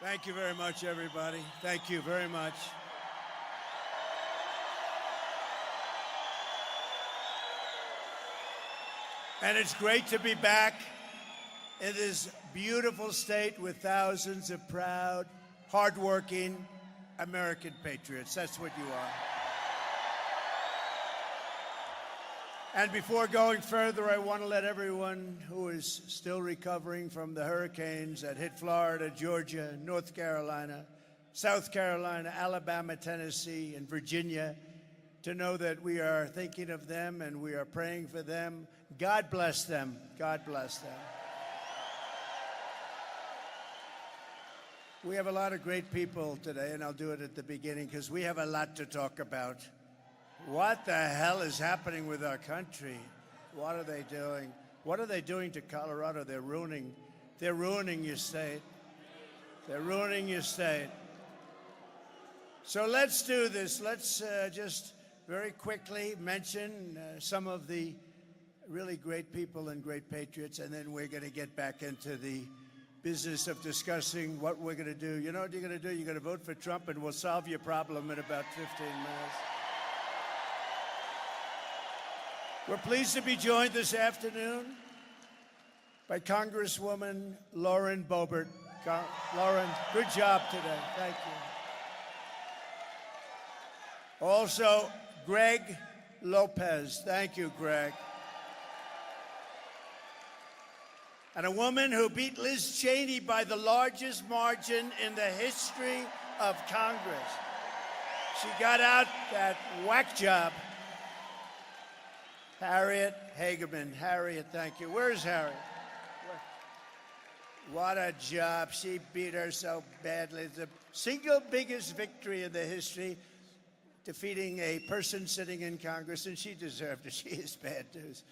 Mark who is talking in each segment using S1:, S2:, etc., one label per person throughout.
S1: Thank you very much, everybody. Thank you very much. And it's great to be back in this beautiful state with thousands of proud, hardworking American patriots. That's what you are. And before going further, I want to let everyone who is still recovering from the hurricanes that hit Florida, Georgia, North Carolina, South Carolina, Alabama, Tennessee, and Virginia to know that we are thinking of them and we are praying for them. God bless them. God bless them. We have a lot of great people today, and I'll do it at the beginning because we have a lot to talk about. What the hell is happening with our country? What are they doing? What are they doing to Colorado? They're ruining your state. They're ruining your state. So let's do this. Let's just very quickly mention some of the really great people and great patriots, and then we're going to get back into the business of discussing what we're going to do. You know what you're going to do? You're going to vote for Trump, and we'll solve your problem in about 15 minutes. We're pleased to be joined this afternoon by Congresswoman Lauren Boebert. Lauren, good job today. Thank you. Also, Greg Lopez. Thank you, Greg. And a woman who beat Liz Cheney by the largest margin in the history of Congress. She got out that whack job. Harriet Hageman. Harriet, thank you. Where's Harriet? What a job. She beat her so badly. It's the single biggest victory in the history, defeating a person sitting in Congress, and she deserved it. She is bad news.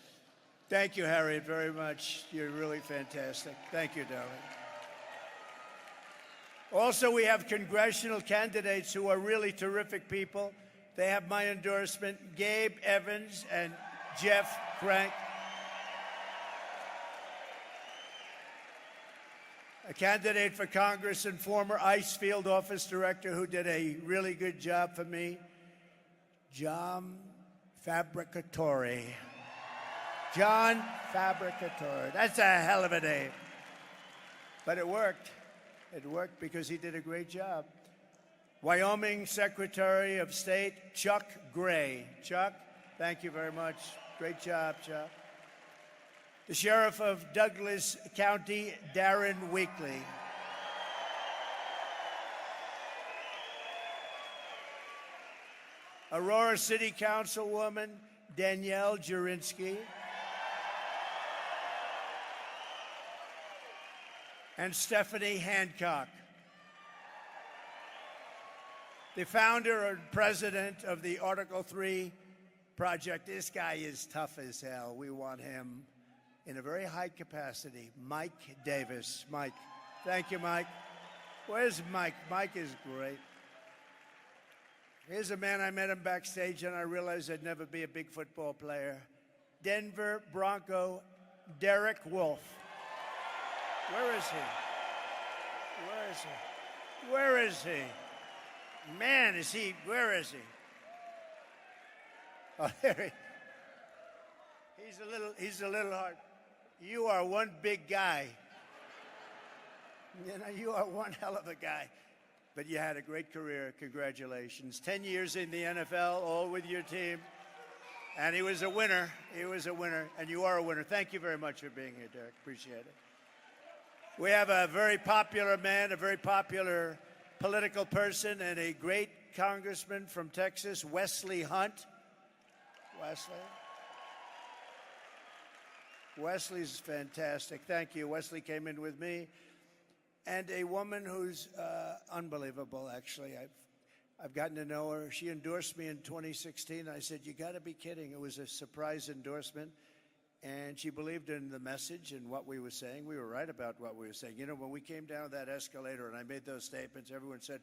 S1: Thank you, Harriet, very much. You're really fantastic. Thank you, darling. Also, we have congressional candidates who are really terrific people. They have my endorsement, Gabe Evans and Jeff Crank. A candidate for Congress and former ICE field office director who did a really good job for me, John Fabricatore. John Fabricatore. That's a hell of a name. But it worked. It worked because he did a great job. Wyoming Secretary of State, Chuck Gray. Chuck, thank you very much. Great job, Chuck. The Sheriff of Douglas County, Darren Weakley. Aurora City Councilwoman, Danielle Jurinsky. And Stephanie Hancock. The founder and president of the Article 3 project. This guy is tough as hell. We want him in a very high capacity. Mike Davis. Mike. Thank you, Mike. Where's Mike? Mike is great. Here's a man, I met him backstage and I realized I'd never be a big football player. Denver Bronco Derek Wolfe. Where is he? Where is he? Where is he? Man, is he, where is he? Oh, there he's a little hard. You are one big guy. You know, you are one hell of a guy. But you had a great career. Congratulations. 10 years in the NFL, all with your team. And he was a winner. He was a winner. And you are a winner. Thank you very much for being here, Derek. Appreciate it. We have a very popular man, a very popular political person, and a great congressman from Texas, Wesley Hunt. Wesley's fantastic. Thank you. Wesley came in with me. And a woman who's unbelievable, actually. I've gotten to know her. She endorsed me in 2016. I said, you got to be kidding. It was a surprise endorsement. And she believed in the message and what we were saying. We were right about what we were saying. You know, when we came down that escalator and I made those statements, everyone said,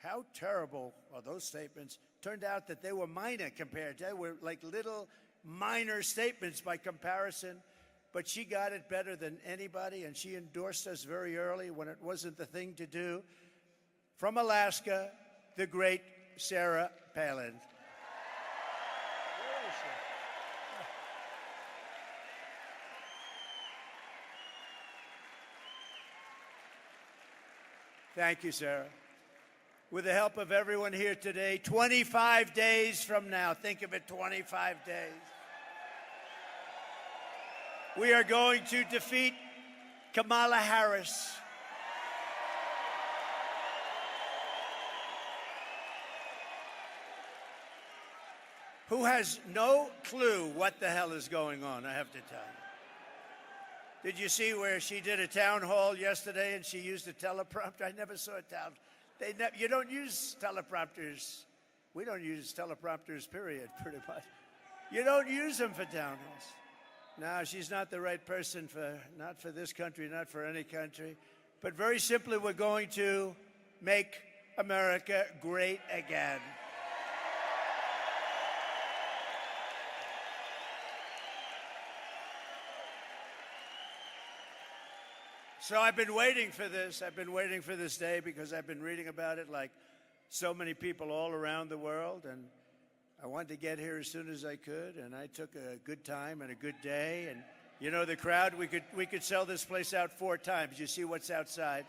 S1: how terrible are those statements? Turned out that they were minor compared. They were like little minor statements by comparison. But she got it better than anybody, and she endorsed us very early when it wasn't the thing to do. From Alaska, the great Sarah Palin. Where is she? Thank you, Sarah. With the help of everyone here today, 25 days from now, think of it, 25 days, we are going to defeat Kamala Harris. Who has no clue what the hell is going on, I have to tell you. Did you see where she did a town hall yesterday and she used a teleprompter? I never saw a town. You don't use teleprompters. We don't use teleprompters, period, pretty much. You don't use them for town halls. No, she's not the right person not for this country, not for any country. But very simply, we're going to make America great again. So I've been waiting for this. I've been waiting for this day because I've been reading about it like so many people all around the world. And I wanted to get here as soon as I could. And I took a good time and a good day. And, you know, the crowd, we could sell this place out 4 times. You see what's outside?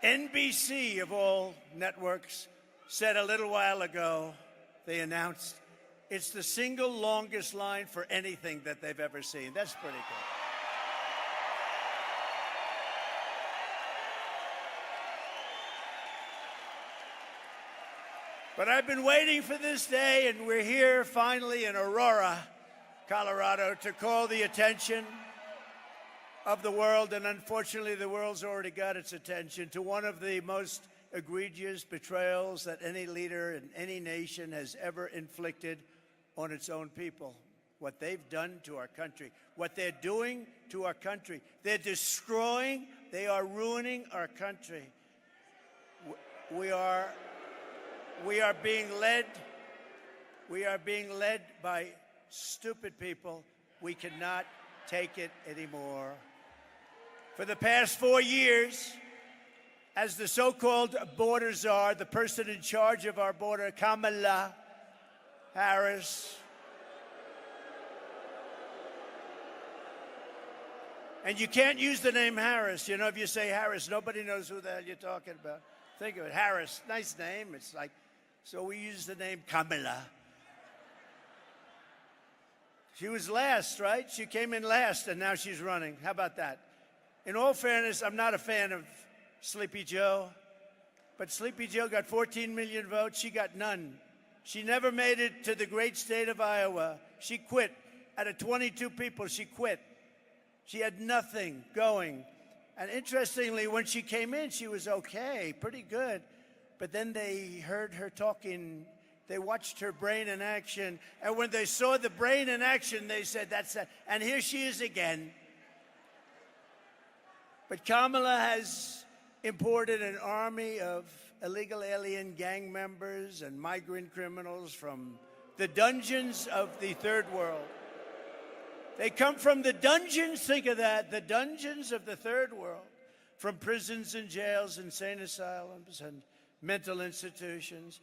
S1: NBC, of all networks, said a little while ago, they announced, it's the single longest line for anything that they've ever seen. That's pretty good. But I've been waiting for this day, and we're here finally in Aurora, Colorado, to call the attention of the world, and unfortunately the world's already got its attention, to one of the most egregious betrayals that any leader in any nation has ever inflicted on its own people. What they've done to our country, what they're doing to our country. They're destroying, they are ruining our country. We are being led by stupid people. We cannot take it anymore. For the past 4 years, as the so-called border czar, the person in charge of our border, Kamala Harris, and you can't use the name Harris. You know, if you say Harris, nobody knows who the hell you're talking about. Think of it, Harris, nice name. It's like, so we use the name Kamala. She was last, right? She came in last, and now she's running. How about that? In all fairness, I'm not a fan of Sleepy Joe, but Sleepy Joe got 14 million votes. She got none. She never made it to the great state of Iowa. She quit. Out of 22 people, she quit. She had nothing going. And interestingly, when she came in, she was okay, pretty good. But then they heard her talking. They watched her brain in action. And when they saw the brain in action, they said, that's it. And here she is again. But Kamala has imported an army of illegal alien gang members and migrant criminals from the dungeons of the third world. They come from the dungeons, think of that, the dungeons of the third world, from prisons and jails, insane asylums, and mental institutions.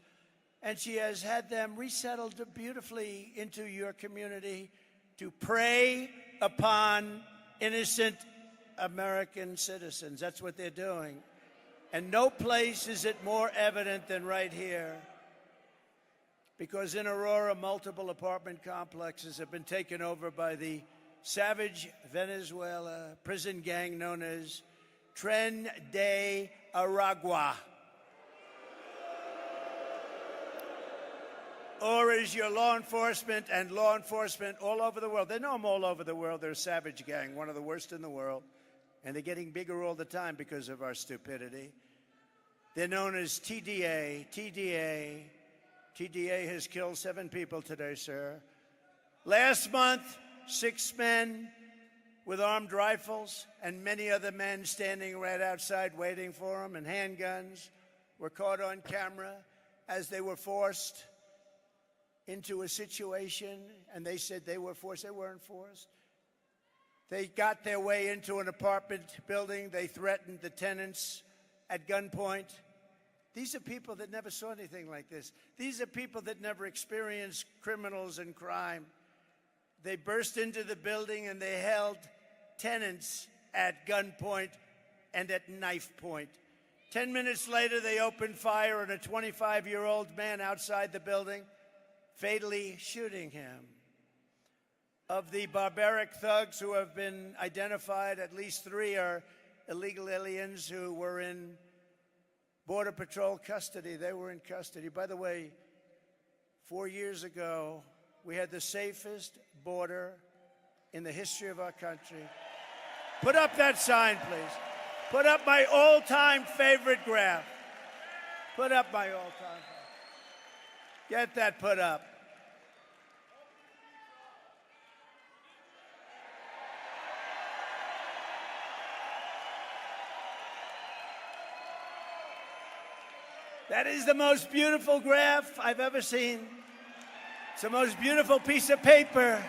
S1: And she has had them resettled beautifully into your community to prey upon innocent American citizens. That's what they're doing. And no place is it more evident than right here. Because in Aurora, multiple apartment complexes have been taken over by the savage Venezuela prison gang known as Tren de Aragua. Or is your law enforcement and law enforcement all over the world. They know them all over the world. They're a savage gang, one of the worst in the world. And they're getting bigger all the time because of our stupidity. They're known as TDA. TDA has killed 7 people today, sir. Last month, 6 men with armed rifles and many other men standing right outside waiting for them, and handguns were caught on camera as they were forced into a situation, and they said they were forced. They weren't forced. They got their way into an apartment building. They threatened the tenants at gunpoint. These are people that never saw anything like this. These are people that never experienced criminals and crime. They burst into the building and they held tenants at gunpoint and at knife point. 10 minutes later, they opened fire on a 25-year-old man outside the building, fatally shooting him. Of the barbaric thugs who have been identified, at least 3 are illegal aliens who were in Border Patrol custody. They were in custody. By the way, 4 years ago, we had the safest border in the history of our country. Put up that sign, please. Put up my all-time favorite graph. Put up my all-time favorite. Get that put up. That is the most beautiful graph I've ever seen. It's the most beautiful piece of paper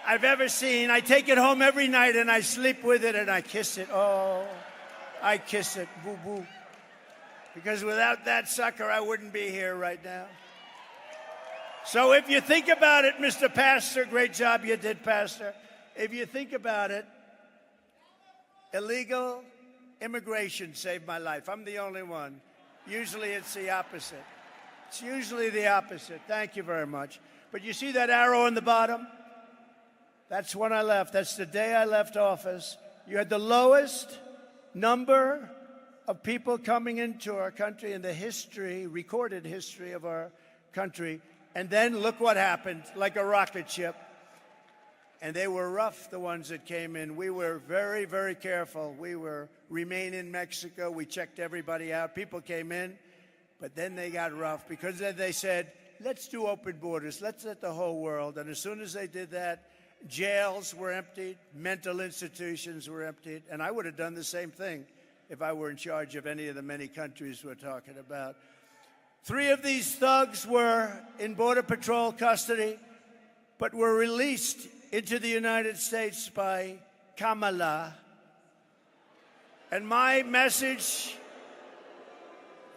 S1: I've ever seen. I take it home every night and I sleep with it and I kiss it. Oh, I kiss it. Boo, boo. Because without that sucker, I wouldn't be here right now. So if you think about it, Mr. Pastor, great job you did, Pastor. If you think about it, illegal immigration saved my life. I'm the only one. Usually it's the opposite. It's usually the opposite. Thank you very much. But you see that arrow in the bottom? That's when I left. That's the day I left office. You had the lowest number of people coming into our country in the history, recorded history of our country. And then look what happened, like a rocket ship. And they were rough, the ones that came in. We were very, very careful. We were remain in Mexico. We checked everybody out. People came in, but then they got rough because then they said, let's do open borders. Let's let the whole world. And as soon as they did that, jails were emptied, mental institutions were emptied, and I would have done the same thing if I were in charge of any of the many countries we're talking about. 3 of these thugs were in Border Patrol custody, but were released into the United States by Kamala. And my message,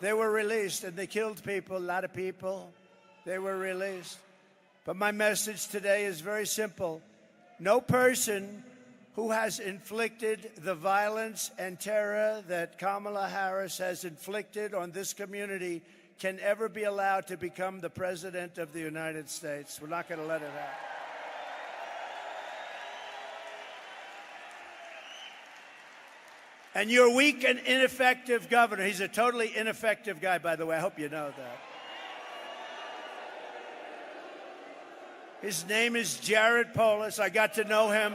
S1: they were released, and they killed people, a lot of people. They were released. But my message today is very simple. No person who has inflicted the violence and terror that Kamala Harris has inflicted on this community can ever be allowed to become the President of the United States. We're not going to let it happen. And your weak and ineffective governor, he's a totally ineffective guy, by the way. I hope you know that. His name is Jared Polis. I got to know him.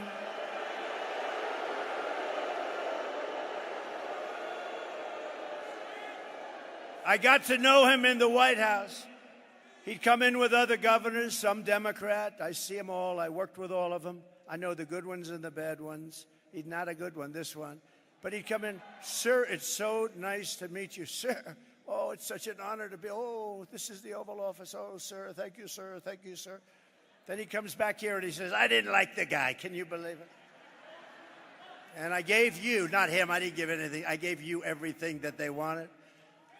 S1: I got to know him in the White House. He'd come in with other governors, some Democrat. I see them all. I worked with all of them. I know the good ones and the bad ones. He's not a good one, this one. But he'd come in, sir, it's so nice to meet you, sir. Oh, it's such an honor to be, oh, this is the Oval Office. Oh, sir, thank you, sir, thank you, sir. Then he comes back here and he says, I didn't like the guy. Can you believe it? And I gave you, not him, I didn't give anything. I gave you everything that they wanted.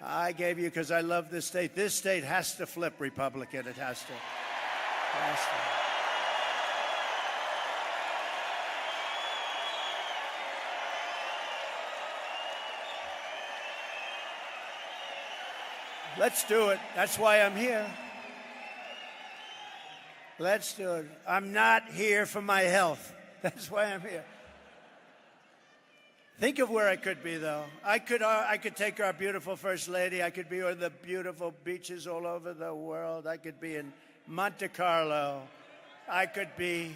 S1: I gave you because I love this state. This state has to flip Republican. It has to. It has to. Let's do it. That's why I'm here. Let's do it. I'm not here for my health. That's why I'm here. Think of where I could be, though. I could take our beautiful First Lady. I could be on the beautiful beaches all over the world. I could be in Monte Carlo. I could be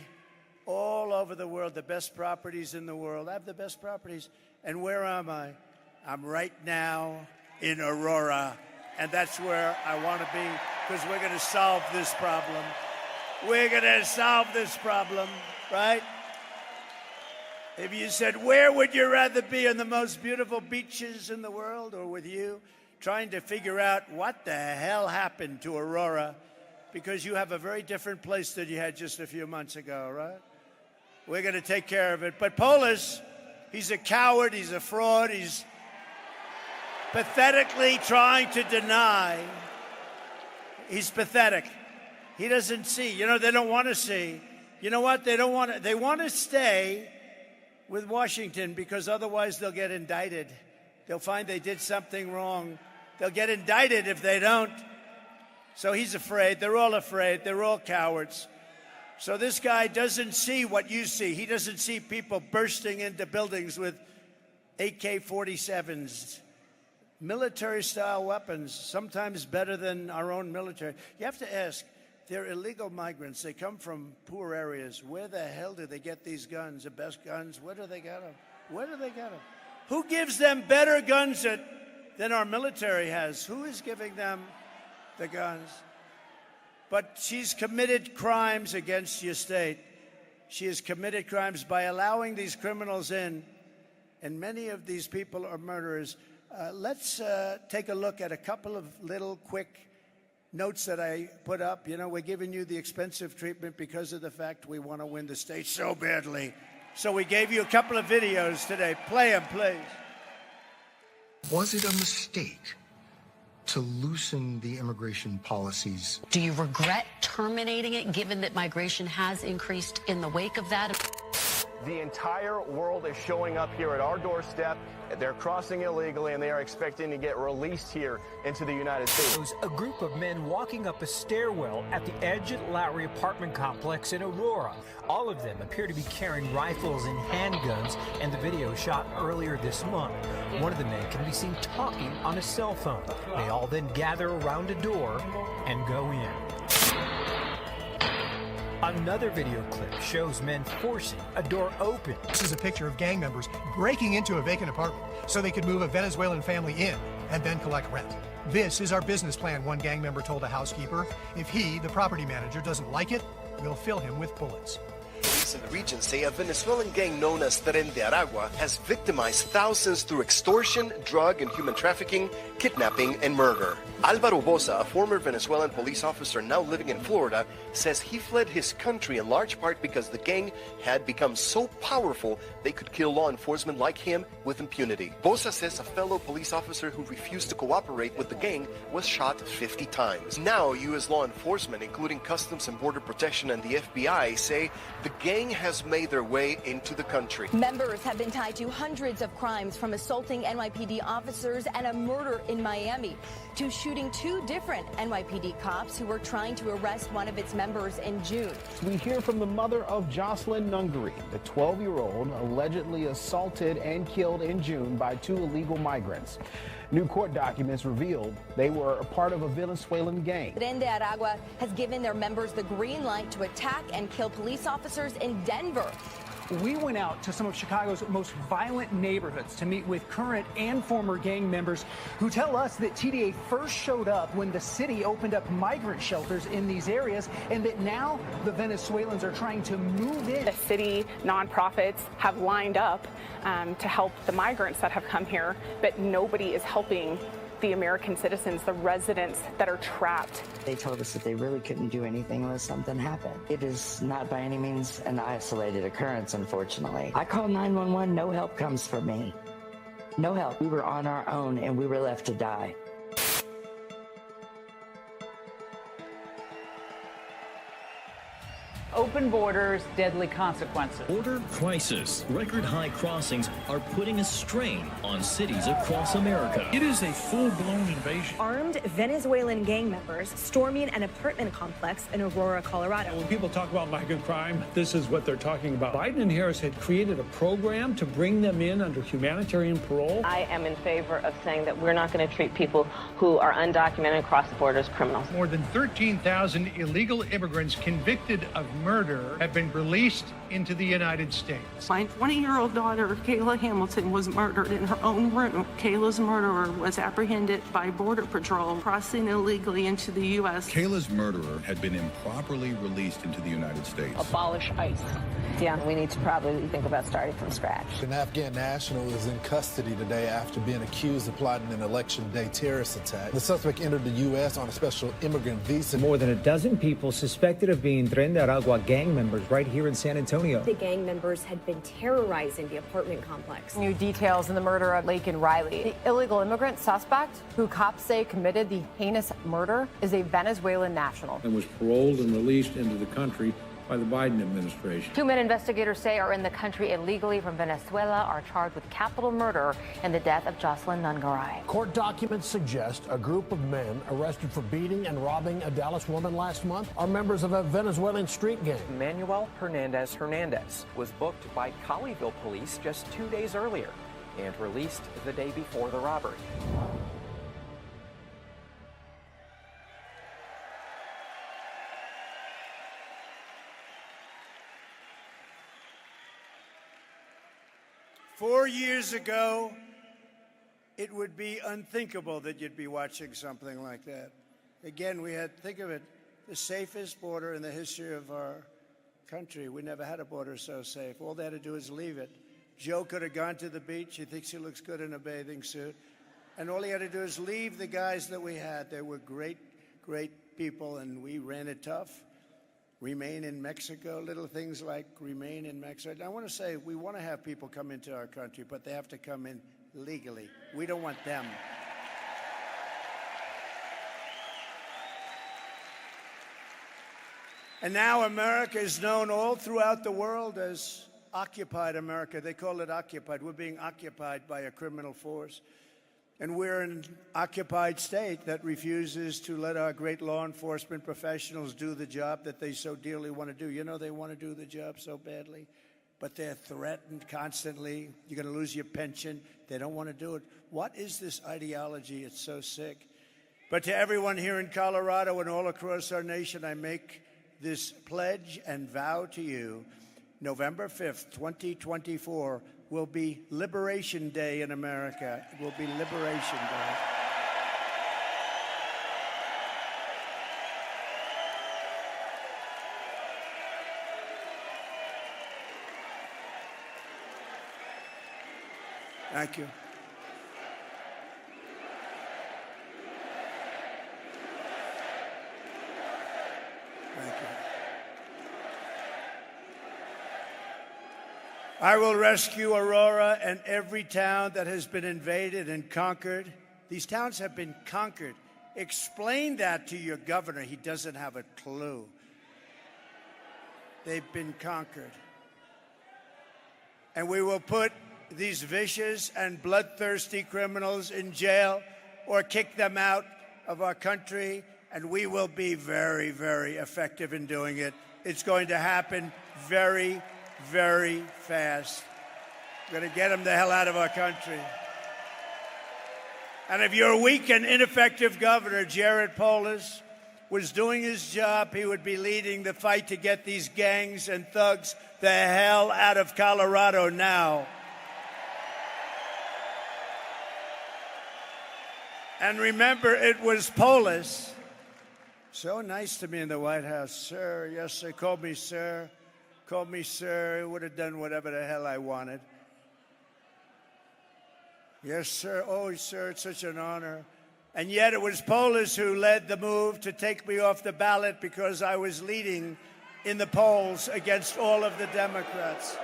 S1: all over the world, the best properties in the world. I have the best properties. And where am I? I'm right now in Aurora. And that's where I want to be, because we're going to solve this problem. We're going to solve this problem, right? If you said, where would you rather be, on the most beautiful beaches in the world or with you, trying to figure out what the hell happened to Aurora, because you have a very different place than you had just a few months ago, right? We're going to take care of it. But Polis, he's a coward, he's a fraud, he's pathetically trying to deny. He's pathetic. He doesn't see. You know, they don't want to see. You know what? They don't want to. They want to stay with Washington because otherwise they'll get indicted. They'll find they did something wrong. They'll get indicted if they don't. So he's afraid. They're all afraid. They're all cowards. So this guy doesn't see what you see. He doesn't see people bursting into buildings with AK-47s, military-style weapons, sometimes better than our own military. You have to ask, they're illegal migrants. They come from poor areas. Where the hell do they get these guns, the best guns? Where do they get them? Where do they get them? Who gives them better guns than our military has? Who is giving them the guns? But she's committed crimes against your state. She has committed crimes by allowing these criminals in, and many of these people are murderers. Let's take a look at a couple of little quick notes that I put up. You know, we're giving you the expensive treatment because of the fact we want to win the state so badly. So we gave you a couple of videos today. Play them, please.
S2: Was it a mistake to loosen the immigration policies?
S3: Do you regret terminating it, given that migration has increased in the wake of that?
S4: The entire world is showing up here at our doorstep. They're crossing illegally, and they are expecting to get released here into the United States.
S5: A group of men walking up a stairwell at the Edge Lowry apartment complex in Aurora. All of them appear to be carrying rifles and handguns, and the video shot earlier this month. One of the men can be seen talking on a cell phone. They all then gather around a door and go in. Another video clip shows men forcing a door open.
S6: This is a picture of gang members breaking into a vacant apartment so they could move a Venezuelan family in and then collect rent. This is our business plan, one gang member told a housekeeper. If he, the property manager, doesn't like it, we'll fill him with bullets.
S7: Police in the region say a Venezuelan gang known as Tren de Aragua has victimized thousands through extortion, drug and human trafficking, kidnapping, and murder. Alvaro Boza, a former Venezuelan police officer now living in Florida, says he fled his country in large part because the gang had become so powerful they could kill law enforcement like him with impunity. Boza says a fellow police officer who refused to cooperate with the gang was shot 50 times. Now, U.S. law enforcement, including Customs and Border Protection and the FBI, say the gang has made their way into the country.
S8: Members have been tied to hundreds of crimes, from assaulting NYPD officers and a murder in Miami to shooting two different NYPD cops who were trying to arrest one of its members in June.
S9: We hear from the mother of Jocelyn Nungary, the 12-year-old allegedly assaulted and killed in June by two illegal migrants. New court documents revealed they were a part of a Venezuelan gang.
S8: Tren de Aragua has given their members the green light to attack and kill police officers in Denver.
S10: We went out to some of Chicago's most violent neighborhoods to meet with current and former gang members who tell us that TDA first showed up when the city opened up migrant shelters in these areas, and that now the Venezuelans are trying to move in.
S11: The city nonprofits have lined up to help the migrants that have come here, but nobody is helping the American citizens, the residents that are trapped.
S12: They told us that they really couldn't do anything unless something happened. It is not by any means an isolated occurrence, unfortunately. I called 911, no help comes from me. No help. We were on our own and we were left to die.
S13: Open borders, deadly consequences.
S14: Border crisis. Record high crossings are putting a strain on cities across America.
S15: It is a full-blown invasion.
S16: Armed Venezuelan gang members storming an apartment complex in Aurora, Colorado.
S15: When people talk about migrant crime, this is what they're talking about. Biden and Harris had created a program to bring them in under humanitarian parole.
S17: I am in favor of saying that we're not going to treat people who are undocumented across the border as criminals.
S18: More than 13,000 illegal immigrants convicted of murder have been released
S6: into the United States.
S18: My 20-year-old daughter, Kayla Hamilton, was murdered in her own room. Kayla's murderer was apprehended by Border Patrol crossing illegally into the U.S.
S19: Kayla's murderer had been improperly released into the United States.
S17: Abolish ICE. Yeah, we need to probably think about starting from scratch.
S20: An Afghan national is in custody today after being accused of plotting an election day terrorist attack. The suspect entered the U.S. on a special immigrant visa.
S5: More than a dozen people suspected of being Tren de Aragua gang members right here in San Antonio.
S16: The gang members had been terrorizing the apartment complex.
S21: New details in the murder of Laken Riley. The illegal immigrant suspect, who cops say committed the heinous murder, is a Venezuelan national.
S15: And was paroled and released into the country by the Biden administration.
S21: 2 men investigators say are in the country illegally from Venezuela are charged with capital murder in the death of Jocelyn Nungaray.
S22: Court documents suggest a group of men arrested for beating and robbing a Dallas woman last month are members of a Venezuelan street gang.
S23: Manuel Hernandez was booked by Colleyville police just 2 days earlier and released the day before the robbery.
S1: Four years ago, it would be unthinkable that you'd be watching something like that. Again, think of it, the safest border in the history of our country. We never had a border so safe. All they had to do is leave it. Joe could have gone to the beach. He thinks he looks good in a bathing suit. And all he had to do is leave the guys that we had. They were great, great people, and we ran it tough. Remain in Mexico, little things like remain in Mexico. And I want to say we want to have people come into our country, but they have to come in legally. We don't want them. And now America is known all throughout the world as occupied America. They call it occupied. We're being occupied by a criminal force. And we're an occupied state that refuses to let our great law enforcement professionals do the job that they so dearly want to do. You know, they want to do the job so badly, but they're threatened constantly. You're going to lose your pension. They don't want to do it. What is this ideology? It's so sick. But to everyone here in Colorado and all across our nation, I make this pledge and vow to you. November 5th, 2024, will be Liberation Day in America. It will be Liberation Day. Thank you. Thank you. I will rescue Aurora and every town that has been invaded and conquered. These towns have been conquered. Explain that to your governor. He doesn't have a clue. They've been conquered. And we will put these vicious and bloodthirsty criminals in jail or kick them out of our country, and we will be very, very effective in doing it. It's going to happen very, very fast. We're going to get them the hell out of our country. And if you're a weak and ineffective governor, Jared Polis was doing his job, he would be leading the fight to get these gangs and thugs the hell out of Colorado now. And remember, it was Polis. So nice to me in the White House. Sir, yes, sir, called me sir. Called me sir, would have done whatever the hell I wanted. Yes, sir. Oh, sir, it's such an honor. And yet it was Polis who led the move to take me off the ballot because I was leading in the polls against all of the Democrats.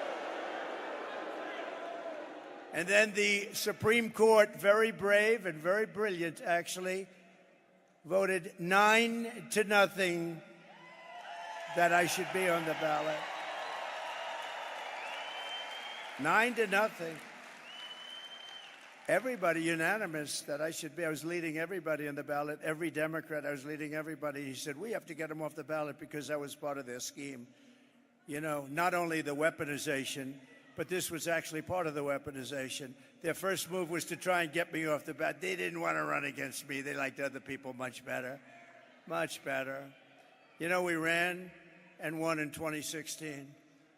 S1: And then the Supreme Court, very brave and very brilliant, actually, voted 9-0 that I should be on the ballot. 9-0. Everybody unanimous that I should be. I was leading everybody on the ballot, every Democrat. I was leading everybody. He said, we have to get him off the ballot because that was part of their scheme. You know, not only the weaponization, but this was actually part of the weaponization. Their first move was to try and get me off the ballot. They didn't want to run against me. They liked other people much better. Much better. You know, we ran and won in 2016.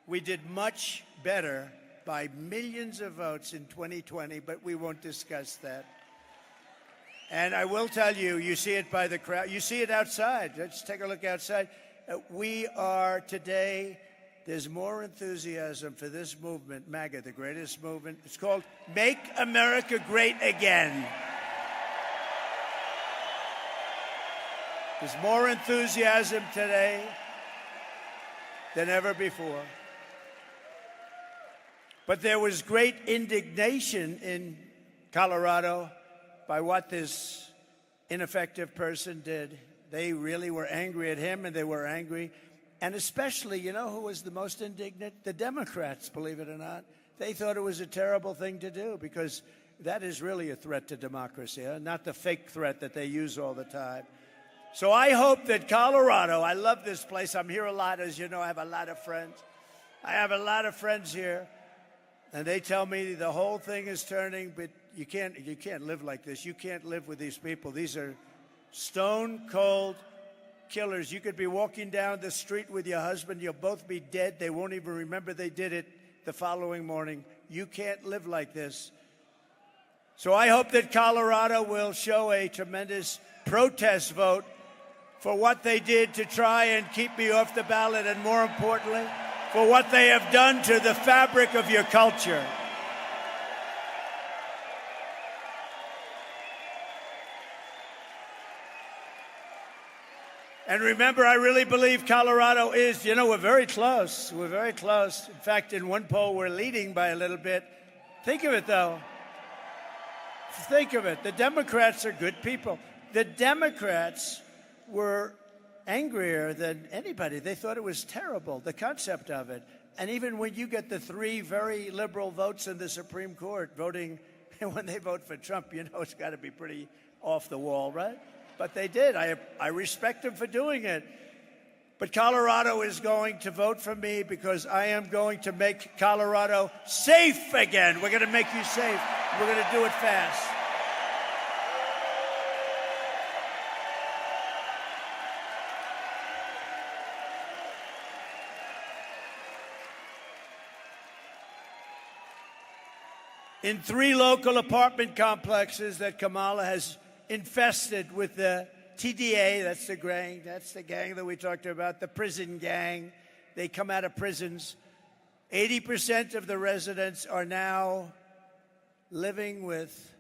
S1: We did much better by millions of votes in 2020, but we won't discuss that. And I will tell you, you see it by the crowd. You see it outside. Let's take a look outside. We are today, there's more enthusiasm for this movement, MAGA, the greatest movement. It's called Make America Great Again. There's more enthusiasm today than ever before. But there was great indignation in Colorado by what this ineffective person did. They really were angry at him, and they were angry. And especially, you know who was the most indignant? The Democrats, believe it or not. They thought it was a terrible thing to do because that is really a threat to democracy, not the fake threat that they use all the time. So I hope that Colorado, I love this place. I'm here a lot, as you know. I have a lot of friends. I have a lot of friends here. And they tell me the whole thing is turning, but you can't live like this. You can't live with these people. These are stone-cold killers. You could be walking down the street with your husband. You'll both be dead. They won't even remember they did it the following morning. You can't live like this. So I hope that Colorado will show a tremendous protest vote for what they did to try and keep me off the ballot, and more importantly, for what they have done to the fabric of your culture. And remember, I really believe Colorado is, we're very close. We're very close. In fact, in one poll, we're leading by a little bit. Think of it, though. Think of it. The Democrats are good people. The Democrats were angrier than anybody. They thought it was terrible, the concept of it. And even when you get the 3 very liberal votes in the Supreme Court voting, when they vote for Trump, it's got to be pretty off the wall, right? But they did. I respect them for doing it. But Colorado is going to vote for me because I am going to make Colorado safe again. We're going to make you safe. We're going to do it fast. In 3 local apartment complexes that Kamala has infested with the TDA, that's the gang that we talked about, the prison gang. They come out of prisons. 80% of the residents are now living with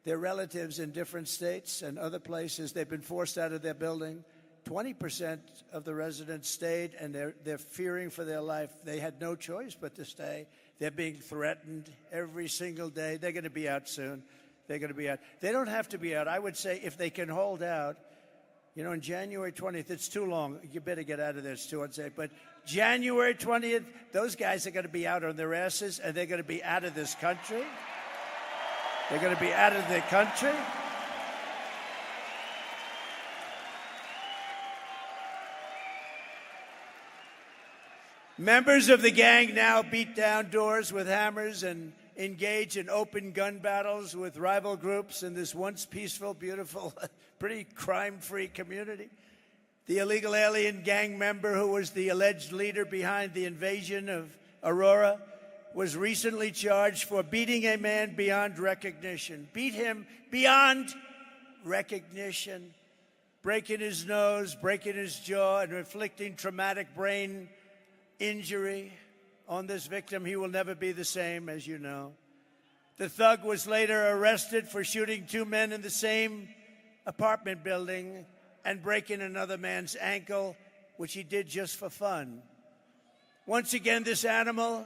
S1: their relatives in different states and other places. They've been forced out of their building. 20% of the residents stayed, and they're fearing for their life. They had no choice but to stay. They're being threatened every single day. They're going to be out soon. They're going to be out. They don't have to be out. I would say if they can hold out, on January 20th, it's too long. You better get out of there. It's too unsafe. But January 20th, those guys are going to be out on their asses, and they're going to be out of this country. They're going to be out of their country. Members of the gang now beat down doors with hammers and engage in open gun battles with rival groups in this once peaceful, beautiful, pretty crime-free community. The illegal alien gang member who was the alleged leader behind the invasion of Aurora was recently charged for beating a man beyond recognition. Beat him beyond recognition, breaking his nose, breaking his jaw, and inflicting traumatic brain injury on this victim. He will never be the same, as you know. The thug was later arrested for shooting 2 men in the same apartment building and breaking another man's ankle, which he did just for fun. Once again, this animal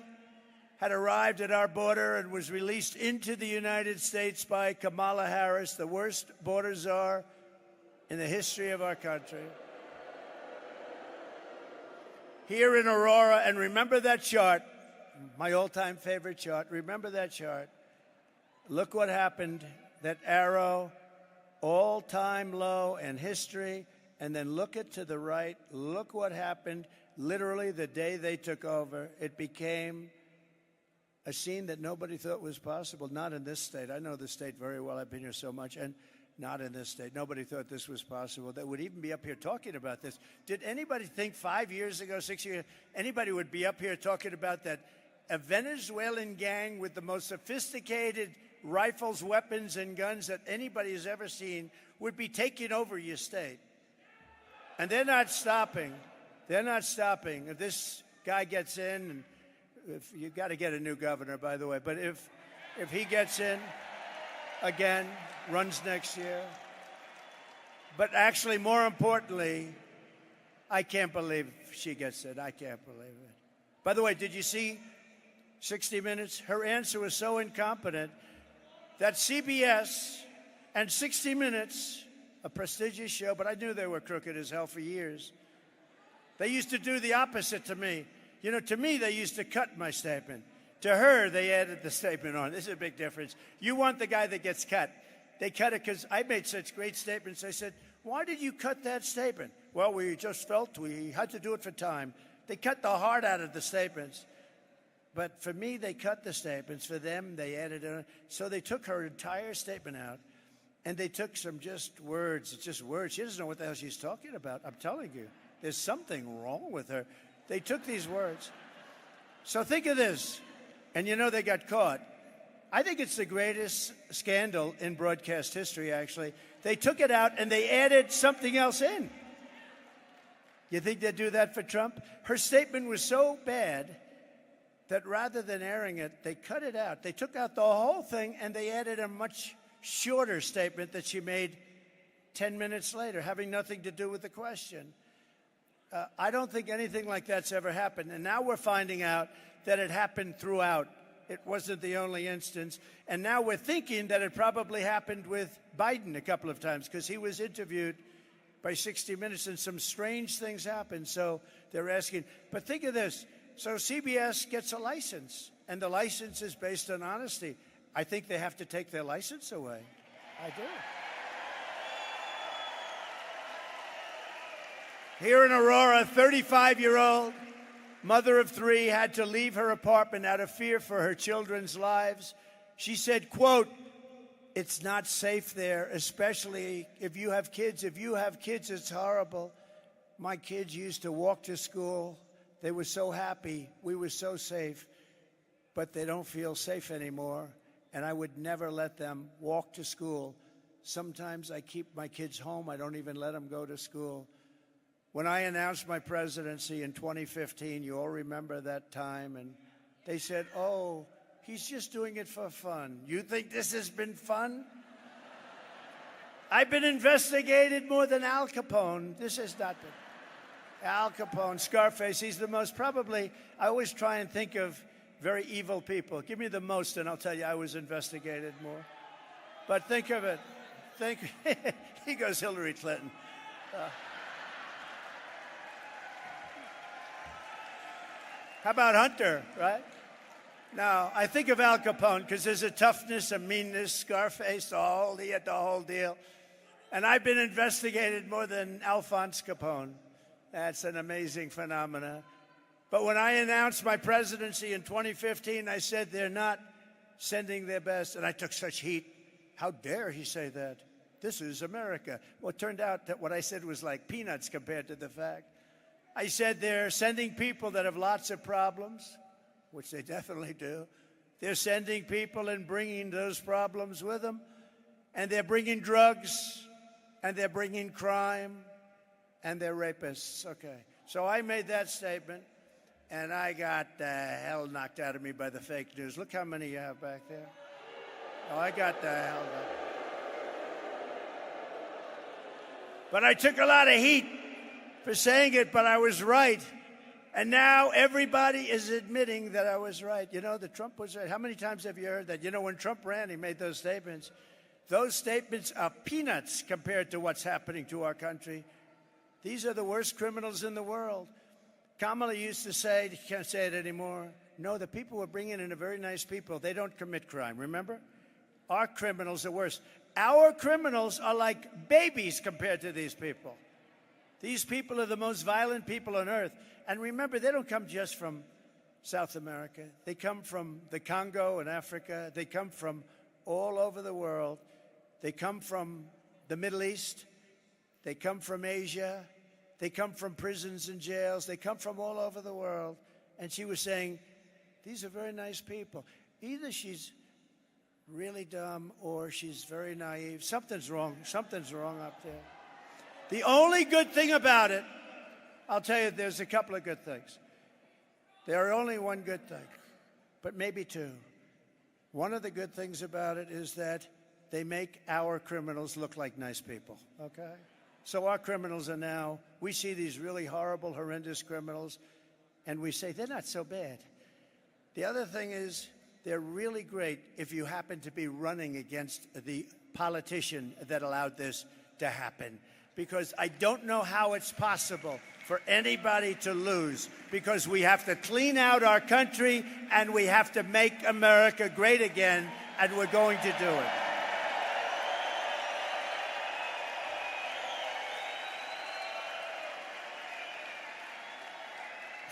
S1: had arrived at our border and was released into the United States by Kamala Harris, the worst border czar in the history of our country. Here in Aurora, and remember that chart, my all-time favorite chart. Remember that chart. Look what happened, that arrow, all-time low in history, and then look it to the right. Look what happened literally the day they took over. It became a scene that nobody thought was possible, not in this state. I know the state very well. I've been here so much. And Not in this state. Nobody thought this was possible. That would even be up here talking about this. Did anybody think 5 years ago, 6 years, anybody would be up here talking about that a Venezuelan gang with the most sophisticated rifles, weapons, and guns that anybody has ever seen would be taking over your state? And they're not stopping. They're not stopping. If this guy gets in, and if you got to get a new governor, by the way, but if he gets in again, runs next year. But actually, more importantly, I can't believe she gets it. I can't believe it. By the way, did you see 60 Minutes? Her answer was so incompetent that CBS and 60 Minutes, a prestigious show, but I knew they were crooked as hell for years. They used to do the opposite to me. You know, to me, they used to cut my statement. To her, they added the statement on. This is a big difference. You want the guy that gets cut. They cut it because I made such great statements. I said, why did you cut that statement? Well, we just felt we had to do it for time. They cut the heart out of the statements. But for me, they cut the statements. For them, they added it. So they took her entire statement out, and they took some just words. It's just words. She doesn't know what the hell she's talking about. I'm telling you, there's something wrong with her. They took these words. So think of this. And you know they got caught. I think it's the greatest scandal in broadcast history, actually. They took it out and they added something else in. You think they'd do that for Trump? Her statement was so bad that rather than airing it, they cut it out. They took out the whole thing and they added a much shorter statement that she made 10 minutes later, having nothing to do with the question. I don't think anything like that's ever happened. And now we're finding out that it happened throughout. It wasn't the only instance. And now we're thinking that it probably happened with Biden a couple of times because he was interviewed by 60 Minutes and some strange things happened. So they're asking. But think of this. So CBS gets a license, and the license is based on honesty. I think they have to take their license away. I do. Here in Aurora, 35-year-old mother of three had to leave her apartment out of fear for her children's lives. She said, quote, "It's not safe there, especially if you have kids. If you have kids, it's horrible. My kids used to walk to school. They were so happy. We were so safe. But they don't feel safe anymore. And I would never let them walk to school. Sometimes I keep my kids home. I don't even let them go to school." When I announced my presidency in 2015, you all remember that time, and they said, oh, he's just doing it for fun. You think this has been fun? I've been investigated more than Al Capone. This has not been. Al Capone, Scarface, he's the most probably, I always try and think of very evil people. Give me the most, and I'll tell you I was investigated more. But think of it. He goes Hillary Clinton. How about Hunter, right? Now, I think of Al Capone because there's a toughness, a meanness, Scarface, he had the whole deal. And I've been investigated more than Alphonse Capone. That's an amazing phenomenon. But when I announced my presidency in 2015, I said they're not sending their best. And I took such heat. How dare he say that? This is America. Well, it turned out that what I said was like peanuts compared to the fact. I said they're sending people that have lots of problems, which they definitely do. They're sending people and bringing those problems with them. And they're bringing drugs, and they're bringing crime, and they're rapists. Okay. So I made that statement, and I got the hell knocked out of me by the fake news. Look how many you have back there. Oh, I got the hell knocked. But I took a lot of heat for saying it, but I was right. And now everybody is admitting that I was right. You know, that Trump was right. How many times have you heard that? You know, when Trump ran, he made those statements. Those statements are peanuts compared to what's happening to our country. These are the worst criminals in the world. Kamala used to say, you can't say it anymore, no, the people we're bringing in are very nice people. They don't commit crime, remember? Our criminals are worse. Our criminals are like babies compared to these people. These people are the most violent people on earth. And remember, they don't come just from South America. They come from the Congo and Africa. They come from all over the world. They come from the Middle East. They come from Asia. They come from prisons and jails. They come from all over the world. And she was saying, these are very nice people. Either she's really dumb or she's very naive. Something's wrong. Something's wrong up there. The only good thing about it, I'll tell you, there's a couple of good things. There are only one good thing, but maybe two. One of the good things about it is that they make our criminals look like nice people, okay? So our criminals are now, we see these really horrible, horrendous criminals, and we say, they're not so bad. The other thing is, they're really great if you happen to be running against the politician that allowed this to happen. Because I don't know how it's possible for anybody to lose, because we have to clean out our country and we have to make America great again, and we're going to do it.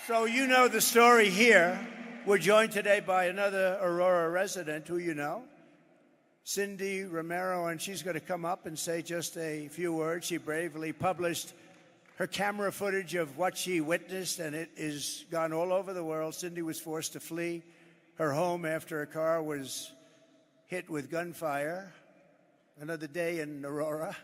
S1: So you know the story here. We're joined today by another Aurora resident who you know, Cindy Romero, and she's going to come up and say just a few words. She bravely published her camera footage of what she witnessed, and it is gone all over the world. Cindy was forced to flee her home after her car was hit with gunfire. Another day in Aurora.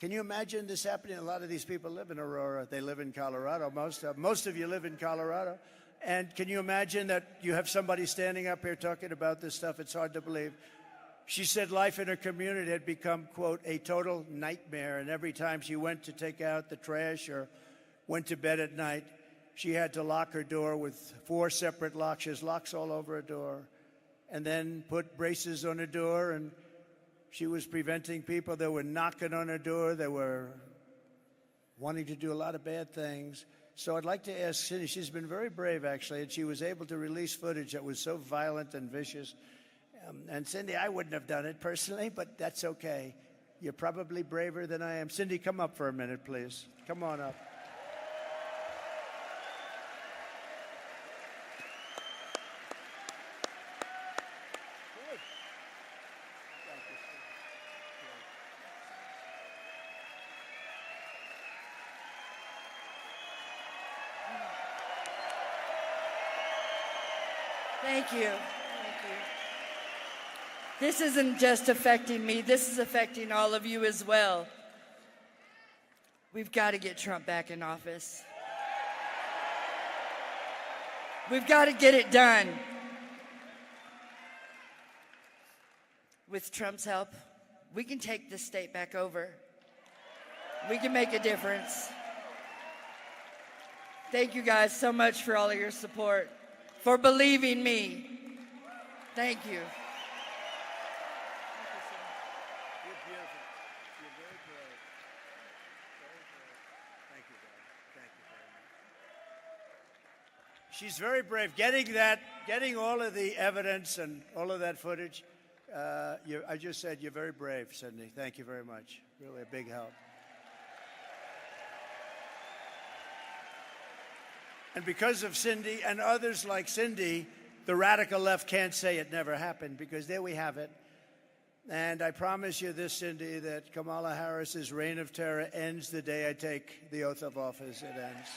S1: Can you imagine this happening? A lot of these people live in Aurora. They live in Colorado. Most of you live in Colorado. And can you imagine that you have somebody standing up here talking about this stuff? It's hard to believe. She said life in her community had become, quote, a total nightmare. And every time she went to take out the trash or went to bed at night, she had to lock her door with 4 separate locks. She has locks all over her door. And then put braces on her door. And she was preventing people that were knocking on her door. They were wanting to do a lot of bad things. So I'd like to ask Cindy, she's been very brave, actually, and she was able to release footage that was so violent and vicious. And Cindy, I wouldn't have done it personally, but that's okay. You're probably braver than I am. Cindy, come up for a minute, please. Come on up.
S2: Thank you. Thank you. This isn't just affecting me. This is affecting all of you as well. We've got to get Trump back in office. We've got to get it done. With Trump's help, we can take this state back over. We can make a difference. Thank you guys so much for all of your support, for believing me. Thank you.
S1: She's very brave. Getting all of the evidence and all of that footage. I just said you're very brave, Cindy. Thank you very much. Really a big help. And because of Cindy and others like Cindy, the radical left can't say it never happened, because there we have it. And I promise you this, Cindy, that Kamala Harris's reign of terror ends the day I take the oath of office. It ends.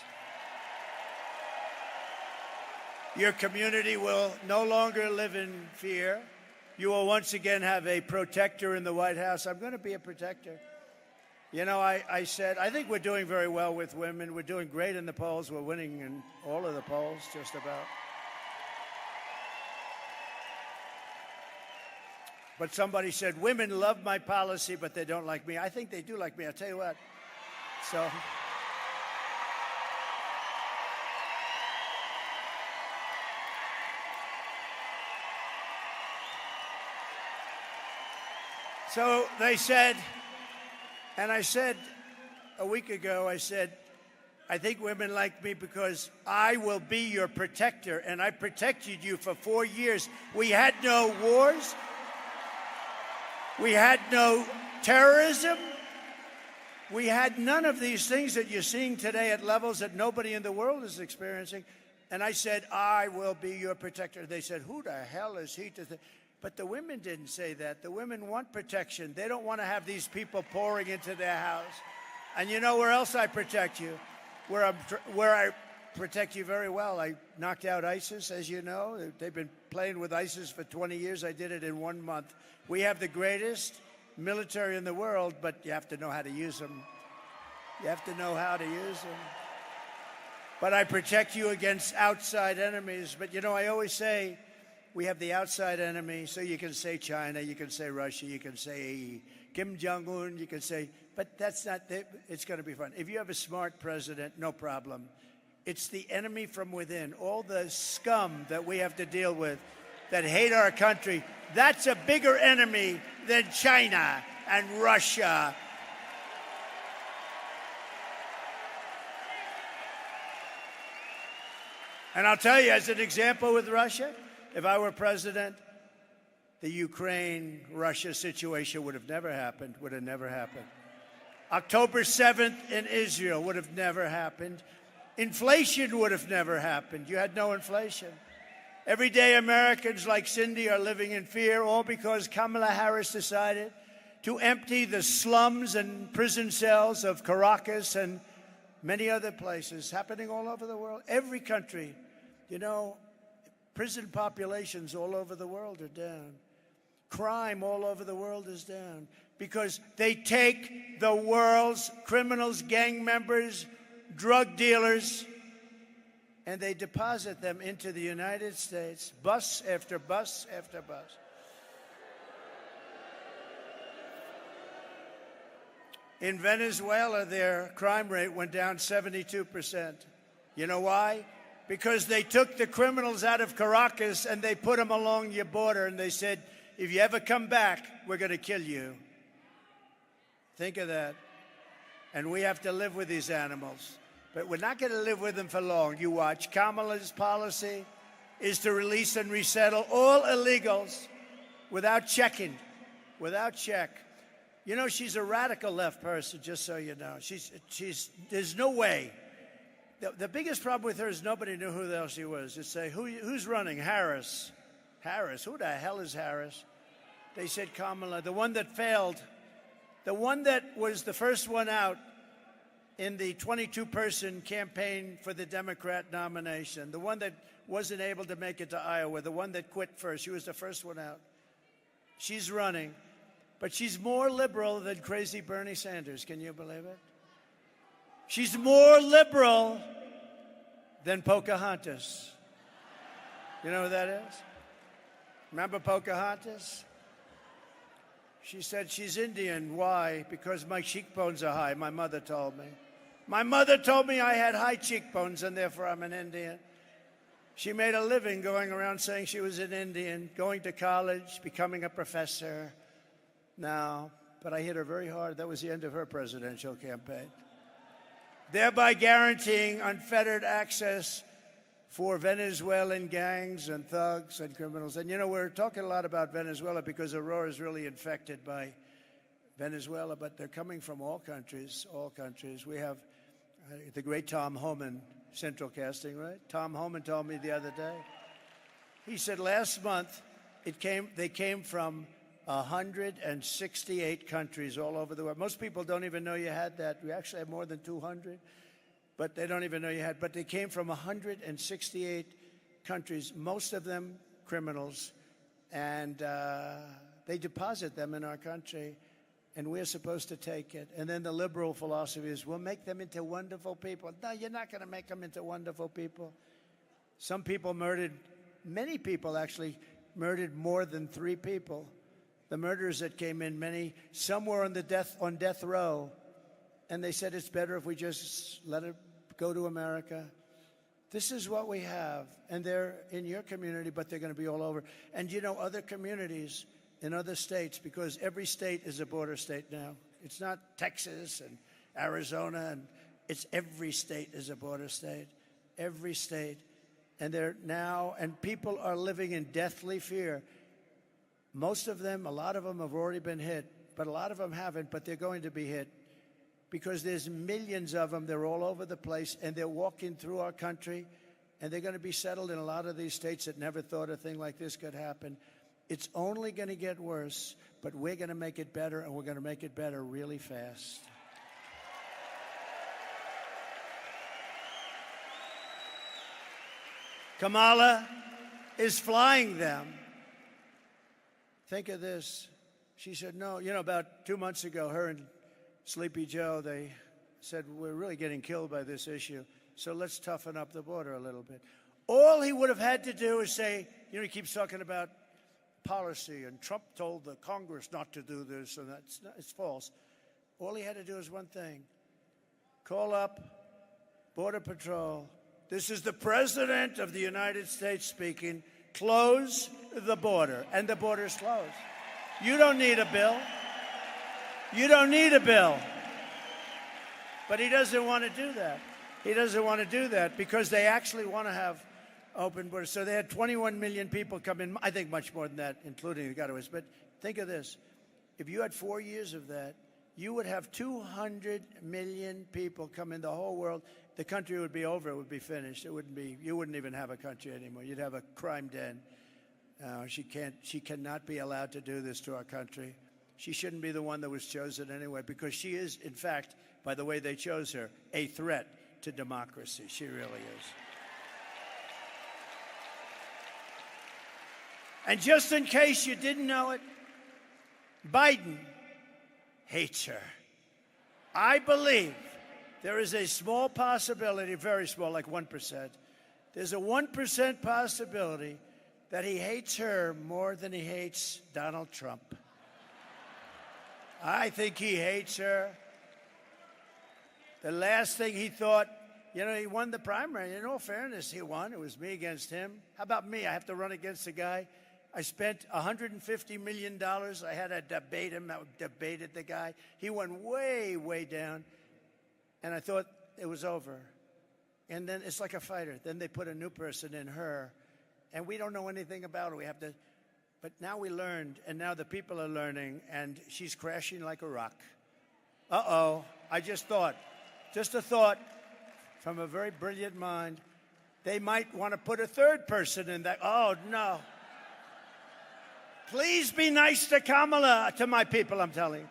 S1: Your community will no longer live in fear. You will once again have a protector in the White House. I'm going to be a protector. You know, I said, I think we're doing very well with women. We're doing great in the polls. We're winning in all of the polls, just about. But somebody said, women love my policy, but they don't like me. I think they do like me. I'll tell you what. So they said, and I said a week ago, I said, I think women like me because I will be your protector, and I protected you for 4 years. We had no wars. We had no terrorism. We had none of these things that you're seeing today at levels that nobody in the world is experiencing. And I said, I will be your protector. They said, who the hell is he to think? But the women didn't say that. The women want protection. They don't want to have these people pouring into their house. And you know where else I protect you? Where I protect you very well. I knocked out ISIS, as you know. They've been playing with ISIS for 20 years. I did it in 1 month. We have the greatest military in the world, but you have to know how to use them. You have to know how to use them. But I protect you against outside enemies. But, you know, I always say we have the outside enemy, so you can say China, you can say Russia, you can say Kim Jong-un, you can say, but that's not, it's going to be fun. If you have a smart president, no problem. It's the enemy from within, all the scum that we have to deal with that hate our country. That's a bigger enemy than China and Russia. And I'll tell you, as an example with Russia, if I were president, the Ukraine-Russia situation would have never happened, October 7th in Israel would have never happened. Inflation would have never happened. You had no inflation. Every day Americans like Cindy are living in fear, all because Kamala Harris decided to empty the slums and prison cells of Caracas and many other places, happening all over the world. Every country, you know, prison populations all over the world are down. Crime all over the world is down because they take the world's criminals, gang members, drug dealers, and they deposit them into the United States, bus after bus after bus. In Venezuela, their crime rate went down 72%. You know why? Because they took the criminals out of Caracas and they put them along your border and they said, if you ever come back, we're going to kill you. Think of that. And we have to live with these animals. But we're not going to live with them for long. You watch. Kamala's policy is to release and resettle all illegals without checking, without check. You know, she's a radical left person, just so you know. There's no way. The biggest problem with her is nobody knew who the hell she was. They say, who's running? Harris. Harris. Who the hell is Harris? They said Kamala, the one that failed, the one that was the first one out in the 22-person campaign for the Democrat nomination, the one that wasn't able to make it to Iowa, the one that quit first. She was the first one out. She's running, but she's more liberal than crazy Bernie Sanders. Can you believe it? She's more liberal than Pocahontas. You know who that is? Remember Pocahontas? She said she's Indian. Why? Because my cheekbones are high, my mother told me. My mother told me I had high cheekbones and therefore I'm an Indian. She made a living going around saying she was an Indian, going to college, becoming a professor. Now, but I hit her very hard. That was the end of her presidential campaign. Thereby guaranteeing unfettered access for Venezuelan gangs and thugs and criminals. And, you know, we're talking a lot about Venezuela because Aurora is really infected by Venezuela, but they're coming from all countries, all countries. We have the great Tom Homan, Central Casting, right? Tom Homan told me the other day. He said last month they came from 168 countries all over the world. Most people don't even know you had that. We actually have more than 200, but they don't even know you had. But they came from 168 countries, most of them criminals, and they deposit them in our country, and we're supposed to take it. And then the liberal philosophy is, we'll make them into wonderful people. No, you're not going to make them into wonderful people. Some people murdered, many people actually murdered more than 3 people. The murderers that came in, some were on death row, and they said it's better if we just let it go to America. This is what we have, and they're in your community, but they're going to be all over. And you know, other communities in other states, because every state is a border state now. It's not Texas and Arizona, and it's every state is a border state, every state. And they're now, and people are living in deathly fear. Most of them, a lot of them have already been hit, but a lot of them haven't, but they're going to be hit because there's millions of them. They're all over the place, and they're walking through our country, and they're going to be settled in a lot of these states that never thought a thing like this could happen. It's only going to get worse, but we're going to make it better, and we're going to make it better really fast. Kamala is flying them. Think of this. She said, no, about 2 months ago, her and Sleepy Joe, they said, we're really getting killed by this issue, so let's toughen up the border a little bit. All he would have had to do is say, he keeps talking about policy, and Trump told the Congress not to do this, and it's false. All he had to do is one thing. Call up Border Patrol. This is the President of the United States speaking. Close the border, and the border's closed. You don't need a bill. You don't need a bill. But he doesn't want to do that. He doesn't want to do that because they actually want to have open borders. So they had 21 million people come in. I think much more than that, including the gotaways. But think of this. If you had 4 years of that, you would have 200 million people come in the whole world. The country would be over. It would be finished. It wouldn't be. You wouldn't even have a country anymore. You'd have a crime den. She cannot be allowed to do this to our country. She shouldn't be the one that was chosen anyway, because she is, in fact, by the way they chose her, a threat to democracy. She really is. And just in case you didn't know it, Biden hates her. I believe there is a small possibility, very small, like 1%. There's a 1% possibility that he hates her more than he hates Donald Trump. I think he hates her. The last thing he thought, he won the primary. In all fairness, he won. It was me against him. How about me? I have to run against a guy. I spent $150 million. I had to debate him. I debated the guy. He went way, way down. And I thought it was over. And then it's like a fighter. Then they put a new person in her. And we don't know anything about her. We have to. But now we learned, and now the people are learning, and she's crashing like a rock. Uh-oh. I just a thought from a very brilliant mind, they might want to put a third person in that. Oh, no. Please be nice to Kamala, to my people, I'm telling you.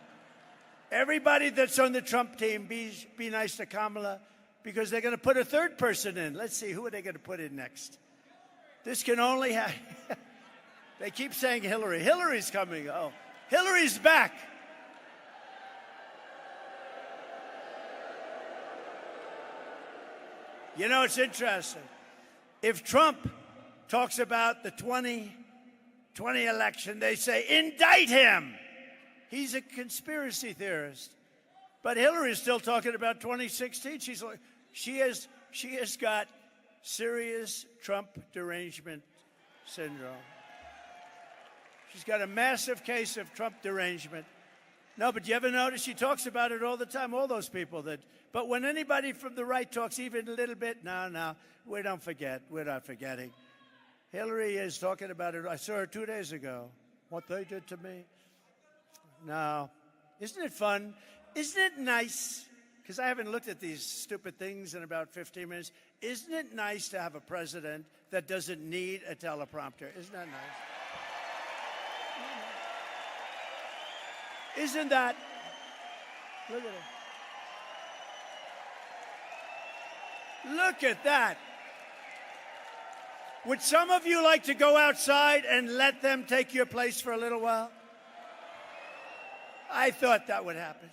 S1: Everybody that's on the Trump team, be nice to Kamala, because they're going to put a third person in. Let's see, who are they going to put in next? This can only happen. They keep saying Hillary. Hillary's coming. Oh, Hillary's back. It's interesting. If Trump talks about the 2020 election, they say, indict him. He's a conspiracy theorist. But Hillary's still talking about 2016. She has got serious Trump derangement syndrome. She's got a massive case of Trump derangement. No, but you ever notice she talks about it all the time, all those people that. But when anybody from the right talks even a little bit, no, we don't forget. We're not forgetting. Hillary is talking about it. I saw her 2 days ago. What they did to me. No. Isn't it fun? Isn't it nice? Because I haven't looked at these stupid things in about 15 minutes. Isn't it nice to have a president that doesn't need a teleprompter? Isn't that nice? Isn't that? Look at it. Look at that. Would some of you like to go outside and let them take your place for a little while? I thought that would happen.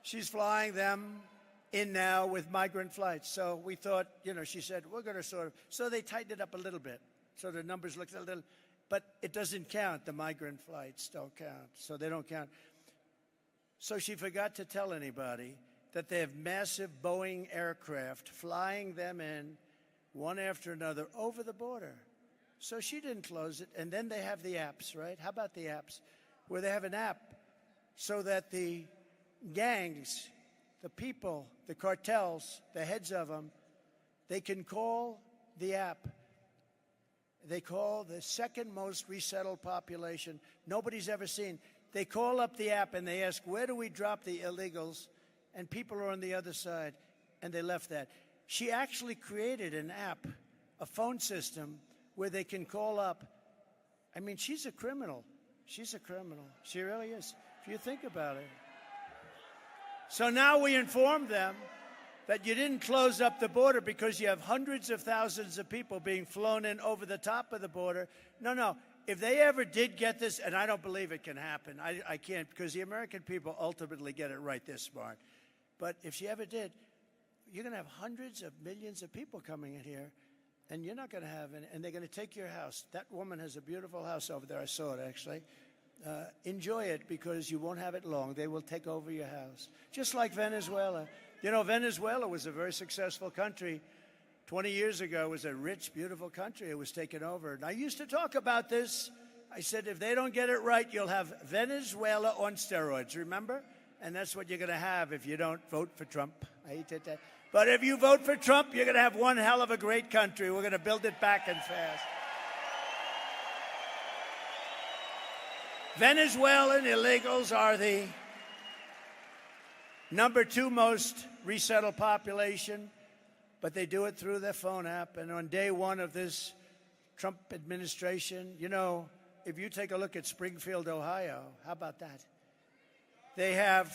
S1: She's flying them in now with migrant flights. So we thought, she said, we're going to so they tightened it up a little bit. So the numbers look a little, but it doesn't count. The migrant flights don't count. So they don't count. So she forgot to tell anybody that they have massive Boeing aircraft flying them in one after another over the border. So she didn't close it. And then they have the apps, right? How about the apps? Where they have an app so that the gangs, the people, the cartels, the heads of them, they can call the app. They call the second most resettled population nobody's ever seen. They call up the app and they ask, where do we drop the illegals? And people are on the other side. And they left that. She actually created an app, a phone system, where they can call up I mean, she's a criminal. She's a criminal. She really is, if you think about it. So now we inform them that you didn't close up the border because you have hundreds of thousands of people being flown in over the top of the border. No. If they ever did get this, and I don't believe it can happen, I can't, because the American people ultimately get it right, they're smart. But if she ever did, you're going to have hundreds of millions of people coming in here, and you're not going to have any, and they're going to take your house. That woman has a beautiful house over there. I saw it, actually. Enjoy it, because you won't have it long. They will take over your house, just like Venezuela. You know, Venezuela was a very successful country. 20 years ago, it was a rich, beautiful country. It was taken over. And I used to talk about this. I said, if they don't get it right, you'll have Venezuela on steroids, remember? And that's what you're going to have if you don't vote for Trump. I hate that. But if you vote for Trump, you're going to have one hell of a great country. We're going to build it back and fast. Venezuelan illegals are the number 2 most resettled population, but they do it through their phone app. And on day 1 of this Trump administration, you know, if you take a look at Springfield, Ohio, how about that? They have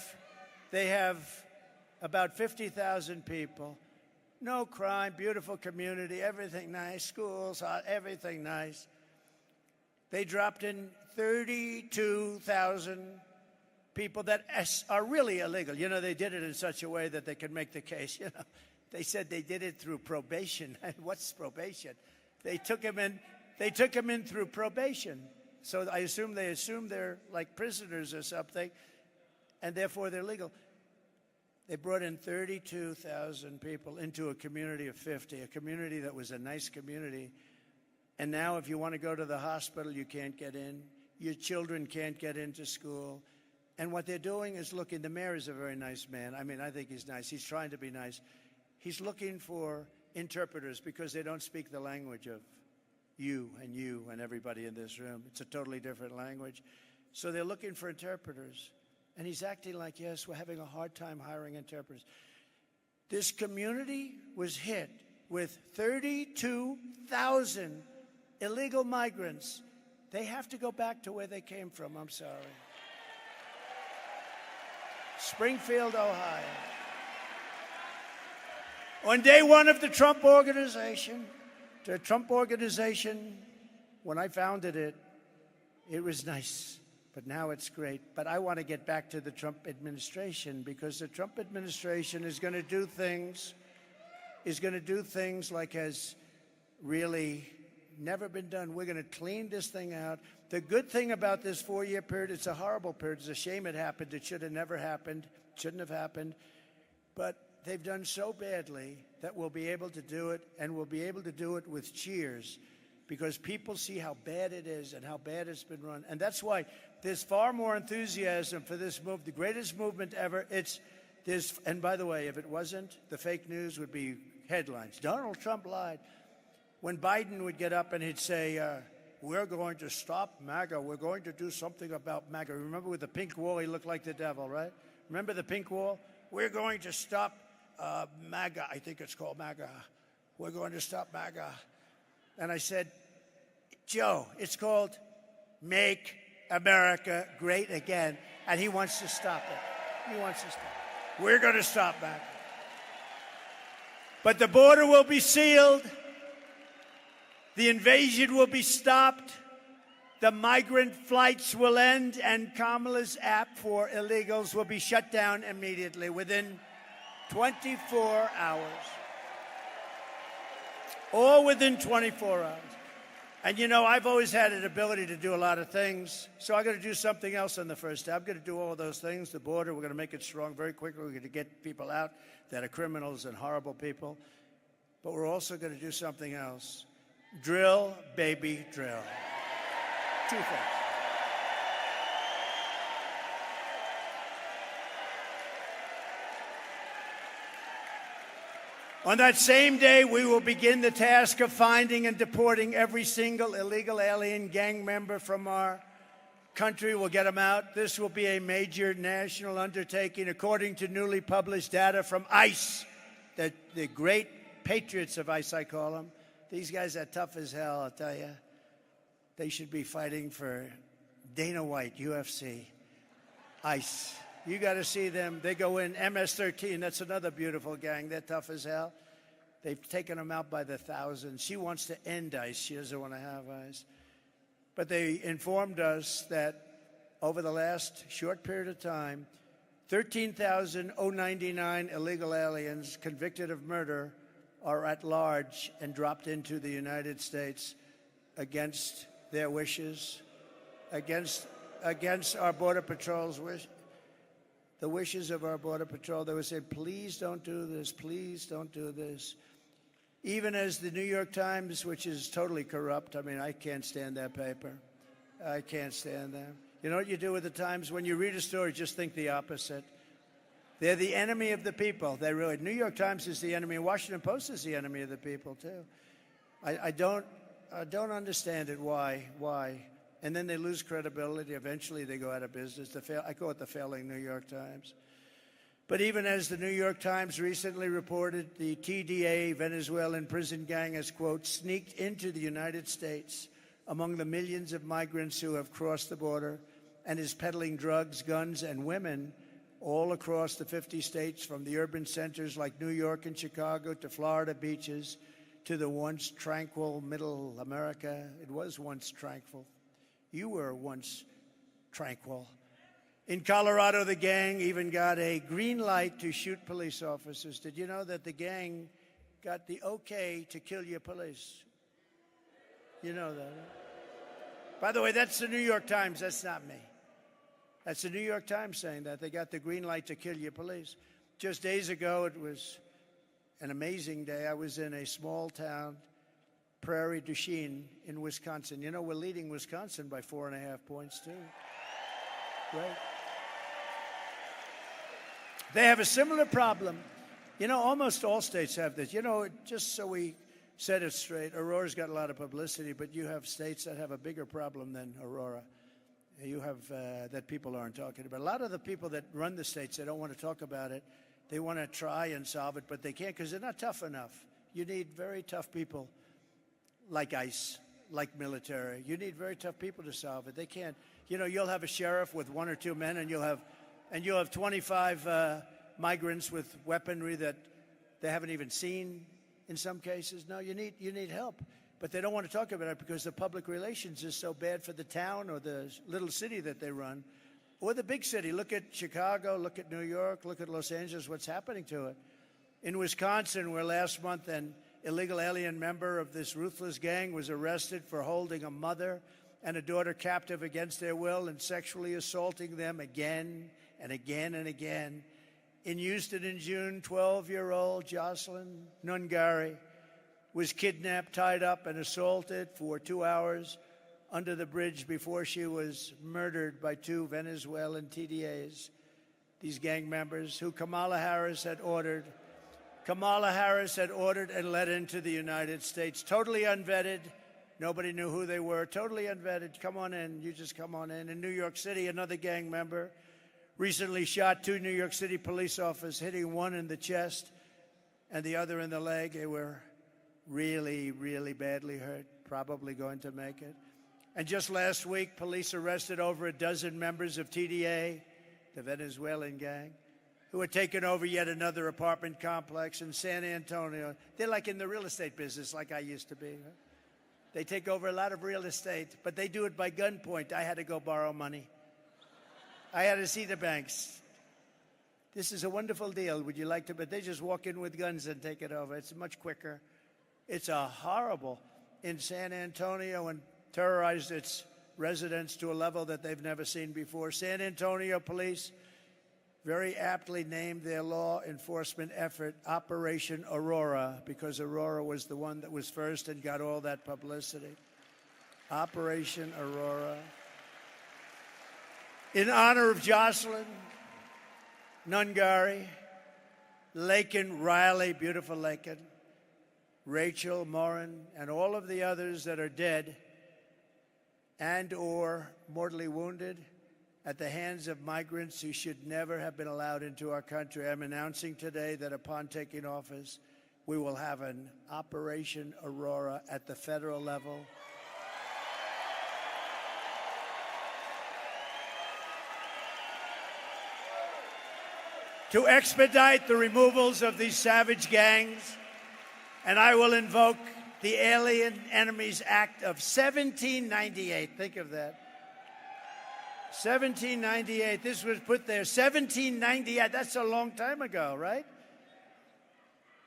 S1: about 50,000 people. No crime, beautiful community, everything nice, schools, everything nice. They dropped in 32,000 people that are really illegal. You know, they did it in such a way that they could make the case. You know, they said they did it through probation. What's probation? They took them in through probation. So I assume they're like prisoners or something, and therefore they're legal. They brought in 32,000 people into a community of 50, a community that was a nice community. And now if you want to go to the hospital, you can't get in. Your children can't get into school. And what they're doing is looking, the mayor is a very nice man. I mean, I think he's nice. He's trying to be nice. He's looking for interpreters because they don't speak the language of you and everybody in this room. It's a totally different language. So they're looking for interpreters. And he's acting like, yes, we're having a hard time hiring interpreters. This community was hit with 32,000 illegal migrants. They have to go back to where they came from. I'm sorry. Springfield, Ohio. On day 1 of the Trump Organization, when I founded it, it was nice, but now it's great. But I want to get back to the Trump administration, because the Trump administration is going to do things like has really never been done. We're going to clean this thing out. The good thing about this 4-year period, it's a horrible period. It's a shame it happened. It should have never happened. Shouldn't have happened. But they've done so badly that we'll be able to do it, and we'll be able to do it with cheers, because people see how bad it is and how bad it's been run. And that's why there's far more enthusiasm for this move, the greatest movement ever. And by the way, if it wasn't, the fake news would be headlines. Donald Trump lied. When Biden would get up and he'd say, we're going to stop MAGA. We're going to do something about MAGA. Remember with the pink wall, he looked like the devil, right? Remember the pink wall? We're going to stop MAGA. I think it's called MAGA. We're going to stop MAGA. And I said, Joe, it's called Make America Great Again. And he wants to stop it. He wants to stop it. We're going to stop MAGA. But the border will be sealed. The invasion will be stopped. The migrant flights will end, and Kamala's app for illegals will be shut down immediately within 24 hours. All within 24 hours. And you know, I've always had an ability to do a lot of things, so I'm going to do something else on the first day. I'm going to do all of those things. The border, we're going to make it strong very quickly. We're going to get people out that are criminals and horrible people. But we're also going to do something else. Drill, baby, drill. 2 things. On that same day, we will begin the task of finding and deporting every single illegal alien gang member from our country. We'll get them out. This will be a major national undertaking, according to newly published data from ICE, the great patriots of ICE, I call them. These guys are tough as hell, I'll tell you. They should be fighting for Dana White, UFC, ICE. You got to see them. They go in, MS-13, that's another beautiful gang. They're tough as hell. They've taken them out by the thousands. She wants to end ICE. She doesn't want to have ICE. But they informed us that over the last short period of time, 13,099 illegal aliens convicted of murder are at large and dropped into the United States against their wishes, against our Border Patrol's wish, the wishes of our Border Patrol. They would say, please don't do this, please don't do this. Even as the New York Times, which is totally corrupt, I mean, I can't stand that paper. I can't stand them. You know what you do with the Times? When you read a story, just think the opposite. They're the enemy of the people. They really. New York Times is the enemy. Washington Post is the enemy of the people too. I don't understand it. Why? And then they lose credibility. Eventually, they go out of business. I call it the failing New York Times. But even as the New York Times recently reported, the TDA Venezuelan prison gang has, quote, sneaked into the United States among the millions of migrants who have crossed the border and is peddling drugs, guns, and women all across the 50 states, from the urban centers like New York and Chicago to Florida beaches to the once tranquil middle America. It was once tranquil. You were once tranquil. In Colorado, the gang even got a green light to shoot police officers. Did you know that the gang got the okay to kill your police? You know that, right? By the way, that's the New York Times. That's not me. That's the New York Times saying that. They got the green light to kill your police. Just days ago, it was an amazing day. I was in a small town, Prairie du Chien, in Wisconsin. You know, we're leading Wisconsin by 4.5 points, too. Right? They have a similar problem. You know, almost all states have this. You know, just so we set it straight, Aurora's got a lot of publicity, but you have states that have a bigger problem than Aurora. You have that people aren't talking about. A lot of the people that run the states, they don't want to talk about it. They want to try and solve it, but they can't because they're not tough enough. You need very tough people like ICE, like military. You need very tough people to solve it. They can't. You know, you'll have a sheriff with 1 or 2 men, and you'll have 25 migrants with weaponry that they haven't even seen in some cases. No, you need help. But they don't want to talk about it because the public relations is so bad for the town or the little city that they run, or the big city. Look at Chicago, look at New York, look at Los Angeles, what's happening to it. In Wisconsin, where last month an illegal alien member of this ruthless gang was arrested for holding a mother and a daughter captive against their will and sexually assaulting them again and again and again. In Houston in June, 12-year-old Jocelyn Nungari was kidnapped, tied up, and assaulted for 2 hours under the bridge before she was murdered by 2 Venezuelan TDAs, these gang members who Kamala Harris had ordered and let into the United States. Totally unvetted. Nobody knew who they were. Totally unvetted. Come on in. You just come on in. In New York City, another gang member recently shot 2 New York City police officers, hitting one in the chest and the other in the leg. They were really, really badly hurt, probably going to make it. And just last week, police arrested over a dozen members of TDA, the Venezuelan gang, who had taken over yet another apartment complex in San Antonio. They're like in the real estate business, like I used to be. Huh? They take over a lot of real estate, but they do it by gunpoint. I had to go borrow money. I had to see the banks. This is a wonderful deal. Would you like to? But they just walk in with guns and take it over. It's much quicker. It's a horrible in San Antonio and terrorized its residents to a level that they've never seen before. San Antonio police very aptly named their law enforcement effort Operation Aurora because Aurora was the one that was first and got all that publicity. Operation Aurora. In honor of Jocelyn Nungari, Laken Riley, beautiful Laken, Rachel Morin, and all of the others that are dead and or mortally wounded at the hands of migrants who should never have been allowed into our country. I'm announcing today that upon taking office, we will have an Operation Aurora at the federal level. to expedite the removals of these savage gangs, and I will invoke the Alien Enemies Act of 1798. Think of that. 1798. This was put there. 1798. That's a long time ago, right?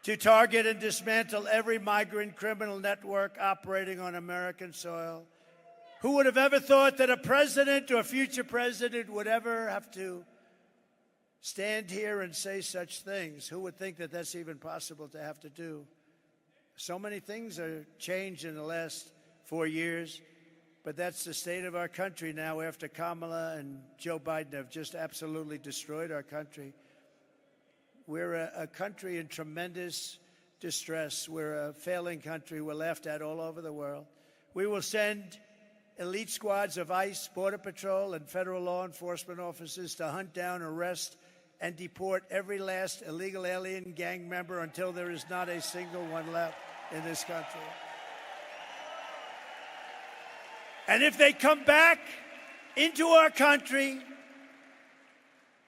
S1: To target and dismantle every migrant criminal network operating on American soil. Who would have ever thought that a president or a future president would ever have to stand here and say such things? Who would think that that's even possible to have to do? So many things are changed in the last 4 years, but that's the state of our country now after Kamala and Joe Biden have just absolutely destroyed our country. We're a country in tremendous distress. We're a failing country. We're laughed at all over the world. We will send elite squads of ICE, Border Patrol, and federal law enforcement officers to hunt down, arrest, and deport every last illegal alien gang member until there is not a single one left in this country. And if they come back into our country,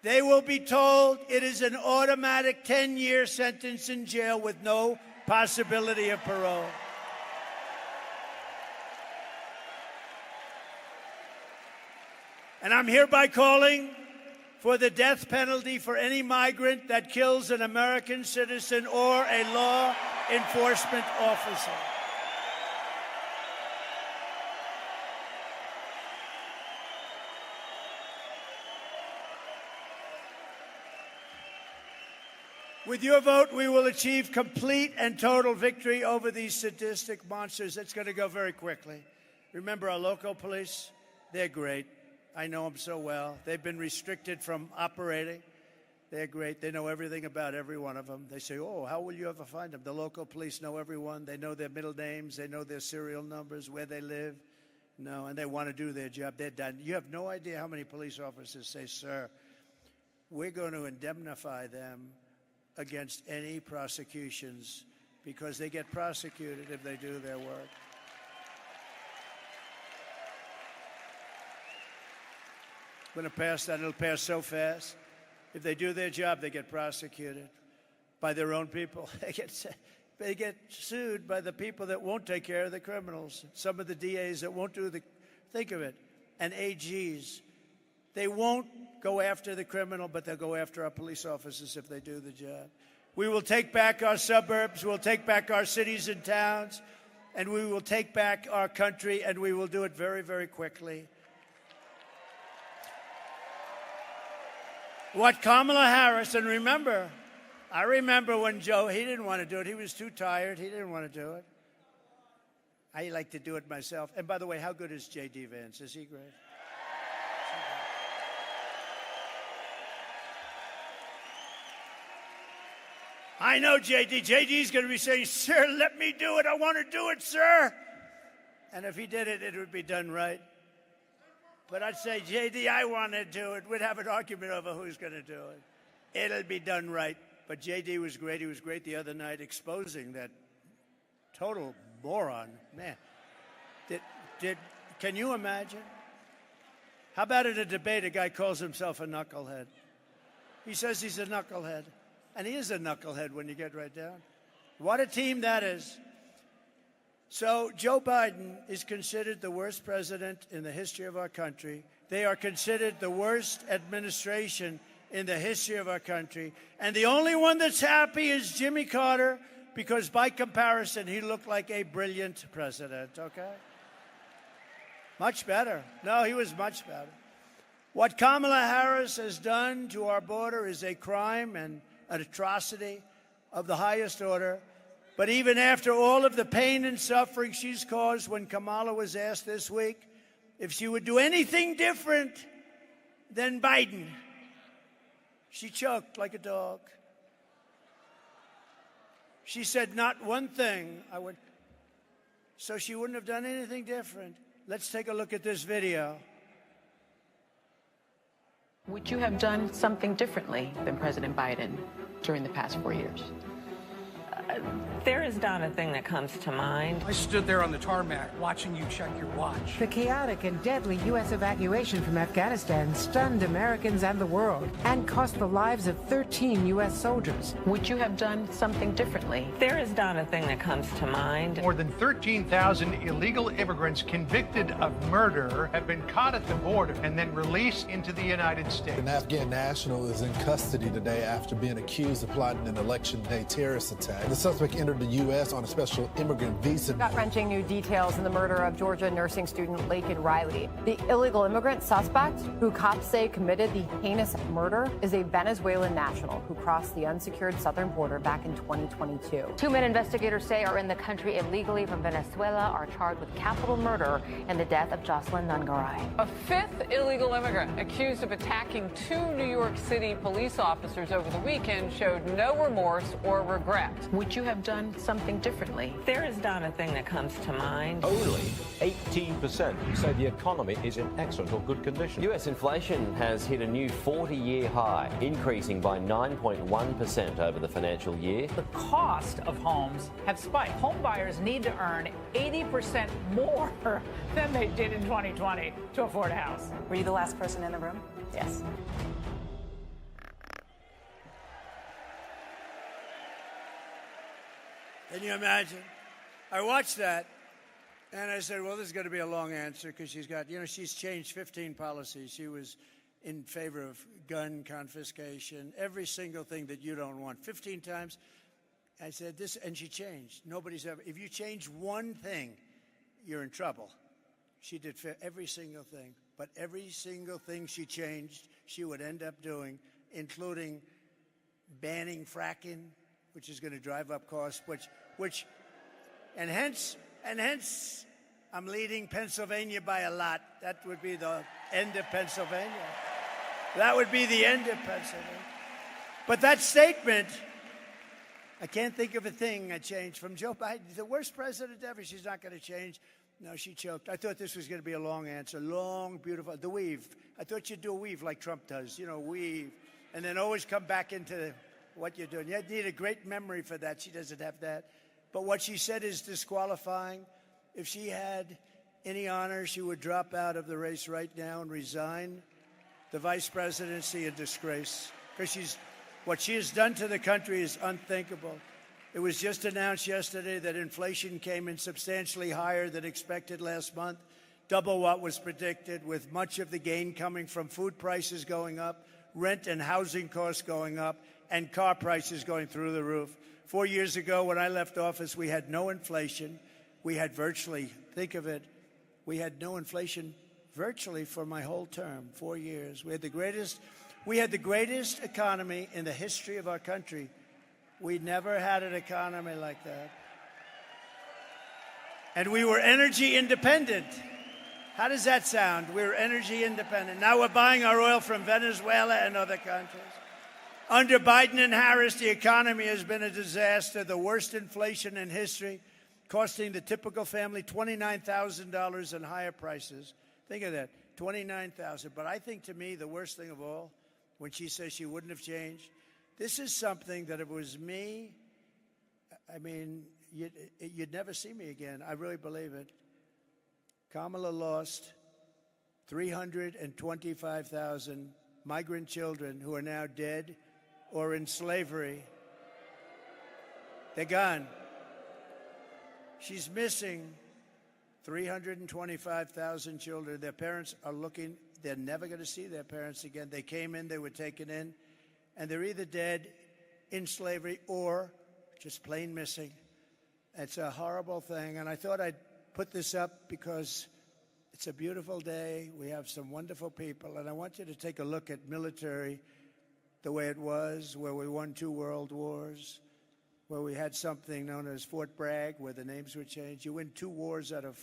S1: they will be told it is an automatic 10-year sentence in jail with no possibility of parole. And I'm hereby calling for the death penalty for any migrant that kills an American citizen or a law enforcement officer. With your vote, we will achieve complete and total victory over these sadistic monsters. It's going to go very quickly. Remember our local police? They're great. I know them so well. They've been restricted from operating. They're great. They know everything about every one of them. They say, oh, how will you ever find them? The local police know everyone. They know their middle names. They know their serial numbers, where they live. No, and they want to do their job. They're done. You have no idea how many police officers say, sir, we're going to indemnify them against any prosecutions because they get prosecuted if they do their work. I'm going to pass that. It'll pass so fast. If they do their job, they get prosecuted by their own people. They get sued by the people that won't take care of the criminals. Some of the DAs that won't do the, think of it, and AGs. They won't go after the criminal, but they'll go after our police officers if they do the job. We will take back our suburbs, we'll take back our cities and towns, and we will take back our country, and we will do it very, very quickly. What Kamala Harris, and remember, I remember when Joe, he didn't want to do it. He was too tired. He didn't want to do it. I like to do it myself. And by the way, how good is J.D. Vance? Is he great? I know J.D. J.D.'s going to be saying, sir, let me do it. I want to do it, sir. And if he did it, it would be done right. But I'd say, J.D., I want to do it. We'd have an argument over who's going to do it. It'll be done right. But J.D. was great. He was great the other night exposing that total moron. Man, can you imagine? How about at a debate, a guy calls himself a knucklehead? He says he's a knucklehead. And he is a knucklehead when you get right down. What a team that is. So Joe Biden is considered the worst president in the history of our country. They are considered the worst administration in the history of our country. And the only one that's happy is Jimmy Carter, because by comparison, he looked like a brilliant president, okay? Much better. No, he was much better. What Kamala Harris has done to our border is a crime and an atrocity of the highest order. But even after all of the pain and suffering she's caused, when Kamala was asked this week if she would do anything different than Biden, she choked like a dog. She said, not one thing I would. So she wouldn't have done anything different. Let's take a look at this video.
S3: Would you have done something differently than President Biden during the past 4 years?
S17: There is not a thing that comes to mind.
S10: I stood there on the tarmac watching you check your watch.
S4: The chaotic and deadly U.S. evacuation from Afghanistan stunned Americans and the world and cost the lives of 13 U.S. soldiers.
S3: Would you have done something differently?
S17: There is not a thing that comes to mind.
S6: More than 13,000 illegal immigrants convicted of murder have been caught at the border and then released into the United States.
S20: An Afghan national is in custody today after being accused of plotting an election day terrorist attack. The suspect entered the U.S. on a special immigrant visa.
S21: Gut-wrenching new details in the murder of Georgia nursing student Laken Riley. The illegal immigrant suspect, who cops say committed the heinous murder, is a Venezuelan national who crossed the unsecured southern border back in 2022.
S7: 2 men investigators say are in the country illegally from Venezuela are charged with capital murder in the death of Jocelyn Nungaray.
S13: A fifth illegal immigrant accused of attacking 2 New York City police officers over the weekend showed no remorse or regret.
S3: Would you have done something differently?
S17: There is not a thing that comes to mind.
S9: Only 18% say the economy is in excellent or good condition. US inflation has hit a new 40-year high, increasing by 9.1% over the financial year.
S13: The cost of homes have spiked. Home buyers need to earn 80% more than they did in 2020 to afford a house.
S16: Were you the last person in the room?
S21: Yes.
S1: Can you imagine? I watched that, and I said, well, this is going to be a long answer because she's got, she's changed 15 policies. She was in favor of gun confiscation, every single thing that you don't want, 15 times. I said this, and she changed. Nobody's ever, if you change one thing, you're in trouble. She did every single thing, but every single thing she changed, she would end up doing, including banning fracking, which is going to drive up costs, and hence, I'm leading Pennsylvania by a lot. That would be the end of Pennsylvania. That would be the end of Pennsylvania. But that statement, I can't think of a thing I changed from Joe Biden, the worst president ever. She's not going to change. No, she choked. I thought this was going to be a long answer, long, beautiful. The weave. I thought you'd do a weave like Trump does, weave, and then always come back into what you're doing. You need a great memory for that. She doesn't have that. But what she said is disqualifying. If she had any honor, she would drop out of the race right now and resign the vice presidency in disgrace. Because what she has done to the country is unthinkable. It was just announced yesterday that inflation came in substantially higher than expected last month, double what was predicted, with much of the gain coming from food prices going up, rent and housing costs going up, and car prices going through the roof. 4 years ago, when I left office, we had no inflation. We had virtually, think of it, we had no inflation virtually for my whole term, 4 years. We had the greatest economy in the history of our country. We never had an economy like that. And we were energy independent. How does that sound? We were energy independent. Now we're buying our oil from Venezuela and other countries. Under Biden and Harris, the economy has been a disaster, the worst inflation in history, costing the typical family $29,000 in higher prices. Think of that, $29,000. But I think, to me, the worst thing of all, when she says she wouldn't have changed, this is something that if it was me, I mean, you'd never see me again. I really believe it. Kamala lost 325,000 migrant children who are now dead or in slavery. They're gone. She's missing 325,000 children. Their parents are looking. They're never going to see their parents again. They came in, they were taken in, and they're either dead, in slavery, or just plain missing. It's a horrible thing, and I thought I'd put this up because it's a beautiful day. We have some wonderful people, and I want you to take a look at military the way it was, where we won 2 world wars, where we had something known as Fort Bragg, where the names were changed. You win 2 wars out of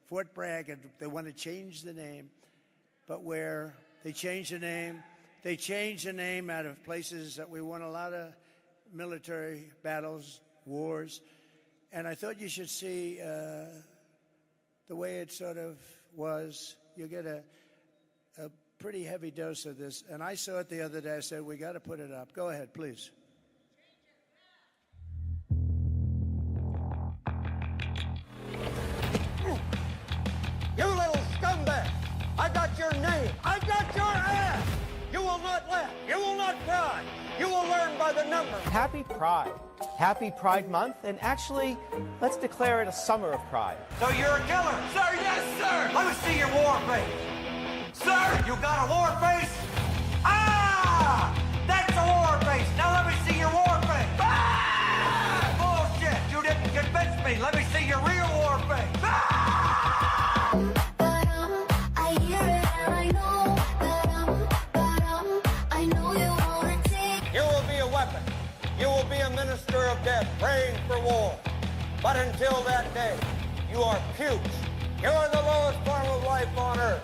S1: Fort Bragg, and they want to change the name, but where they changed the name, out of places that we won a lot of military battles, wars, and I thought you should see the way it sort of was. You get a pretty heavy dose of this, and I saw it the other day. I said, we got to put it up. Go ahead, please.
S8: will not laugh. You will not cry. You will learn by the numbers.
S11: Happy Pride. Happy Pride Month, and actually, let's declare it a summer of pride.
S8: So you're a killer? Sir, yes, sir. Let me see your war face. Sir, you got a war face? Ah! That's a war face. Now let me see your war face. Ah! Bullshit. You didn't convince me. Let me see your real war face. Ah!
S12: I hear it and I know that I know you wanna take.
S8: You will be a weapon. You will be a minister of death, praying for war. But until that day, you are pukes. You are the lowest form of life on earth.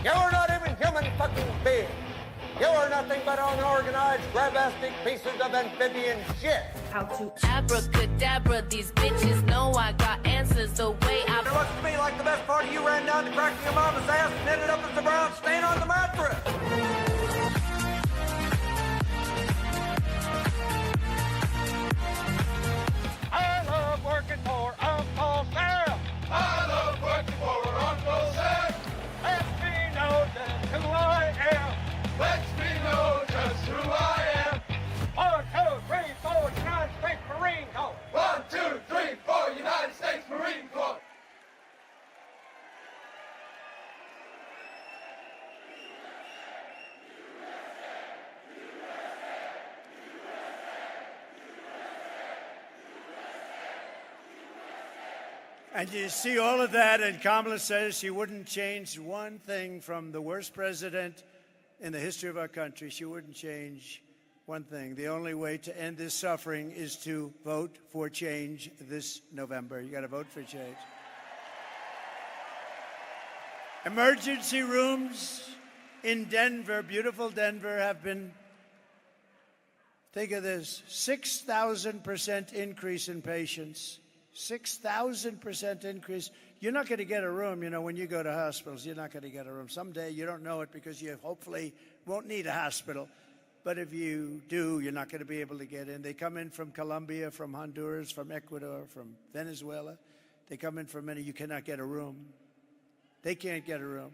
S8: You are not even human fucking beings. You are nothing but unorganized, grabastic pieces of amphibian shit.
S12: How to abracadabra, these bitches know I got answers the way I...
S8: It looks to me like the best part of you ran down the crack of your mama's ass and ended up as the brown stain on the mattress. I love working for Uncle Sam. I love working for Uncle Sam. Let me know just who I am. Let me know just who I am. 1, 2, 3, 4, United States Marine Corps. 1, 2, 3, 4, United States Marine Corps.
S1: And you see all of that, and Kamala says she wouldn't change one thing from the worst president in the history of our country. She wouldn't change one thing. The only way to end this suffering is to vote for change this November. You got to vote for change. Emergency rooms in Denver, beautiful Denver, have been, think of this, 6,000% increase in patients. 6,000% increase. You're not going to get a room, you know, when you go to hospitals. You're not going to get a room. Someday you don't know it because you hopefully won't need a hospital. But if you do, you're not going to be able to get in. They come in from Colombia, from Honduras, from Ecuador, from Venezuela. They come in from many. You cannot get a room. They can't get a room.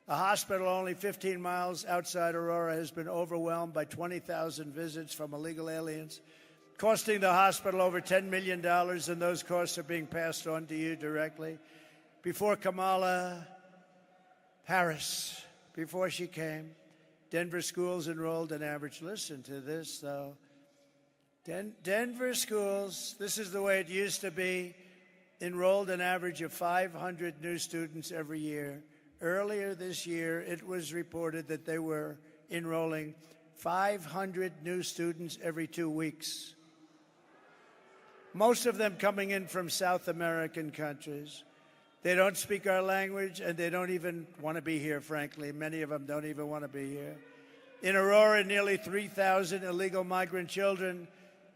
S1: A hospital only 15 miles outside Aurora has been overwhelmed by 20,000 visits from illegal aliens, costing the hospital over $10 million, and those costs are being passed on to you directly. Before Kamala Harris, before she came, Denver schools enrolled an average, listen to this though, Denver schools, this is the way it used to be, enrolled an average of 500 new students every year. Earlier this year, it was reported that they were enrolling 500 new students every 2 weeks. Most of them coming in from South American countries. They don't speak our language, and they don't even want to be here, frankly. Many of them don't even want to be here. In Aurora, nearly 3,000 illegal migrant children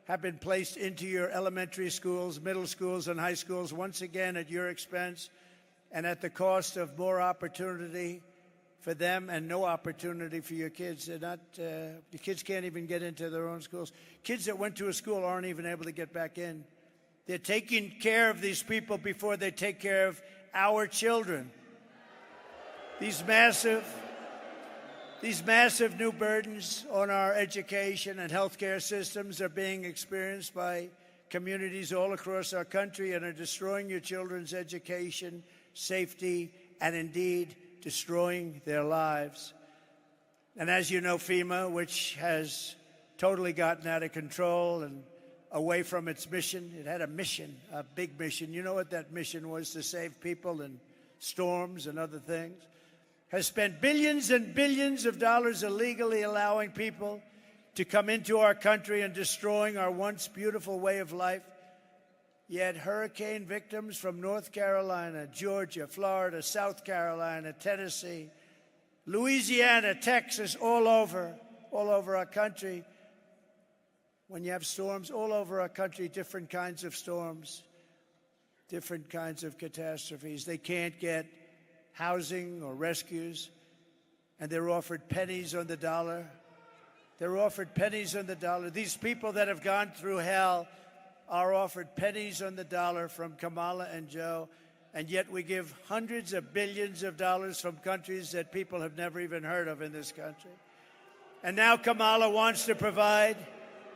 S1: have been placed into your elementary schools, middle schools, and high schools, once again at your expense and at the cost of more opportunity for them and no opportunity for your kids. They're not, the kids can't even get into their own schools. Kids that went to a school aren't even able to get back in. They're taking care of these people before they take care of our children. These massive new burdens on our education and healthcare systems are being experienced by communities all across our country and are destroying your children's education, safety, and indeed destroying their lives. And as you know, FEMA, which has totally gotten out of control and away from its mission, it had a mission, a big mission. You know what that mission was? To save people in storms and other things. Has spent billions and billions of dollars illegally allowing people to come into our country and destroying our once beautiful way of life. Yet hurricane victims from North Carolina, Georgia, Florida, South Carolina, Tennessee, Louisiana, Texas, all over our country. When you have storms all over our country, different kinds of storms, different kinds of catastrophes, they can't get housing or rescues, and they're offered pennies on the dollar. They're offered pennies on the dollar. These people that have gone through hell are offered pennies on the dollar from Kamala and Joe, and yet we give hundreds of billions of dollars from countries that people have never even heard of in this country. And now Kamala wants to provide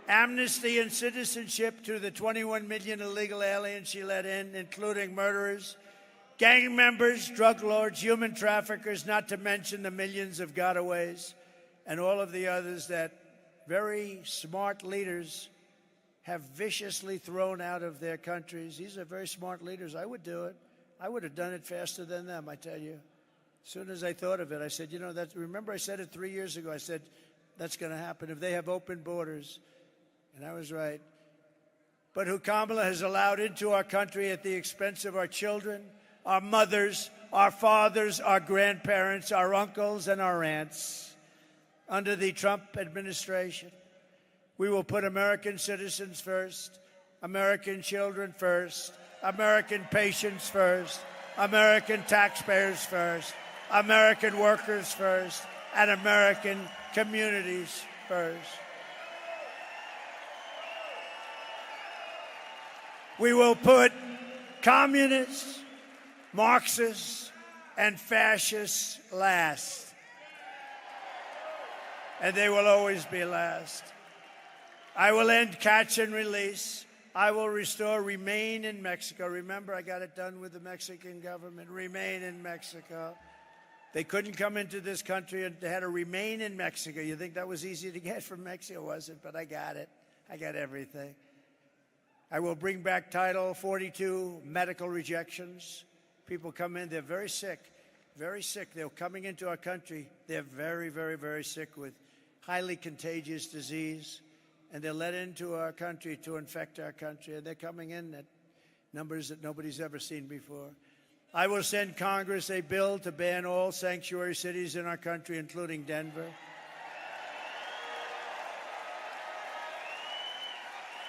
S1: amnesty and citizenship to the 21 million illegal aliens she let in, including murderers, gang members, drug lords, human traffickers, not to mention the millions of gotaways and all of the others that very smart leaders have viciously thrown out of their countries. These are very smart leaders. I would do it. I would have done it faster than them, I tell you. As soon as I thought of it, I said, remember I said it 3 years ago. I said, that's going to happen if they have open borders. And I was right. But who Kamala has allowed into our country at the expense of our children, our mothers, our fathers, our grandparents, our uncles, and our aunts. Under the Trump administration, we will put American citizens first, American children first, American patients first, American taxpayers first, American workers first, and American communities first. We will put communists, Marxists, and fascists last. And they will always be last. I will end catch and release. I will restore remain in Mexico. Remember, I got it done with the Mexican government. Remain in Mexico. They couldn't come into this country and they had to remain in Mexico. You think that was easy to get from Mexico? It wasn't, but I got it. I got everything. I will bring back Title 42 medical rejections. People come in, they're very sick. Very sick. They're coming into our country. They're very, very, very sick with highly contagious disease. And they're let into our country to infect our country. And they're coming in at numbers that nobody's ever seen before. I will send Congress a bill to ban all sanctuary cities in our country, including Denver.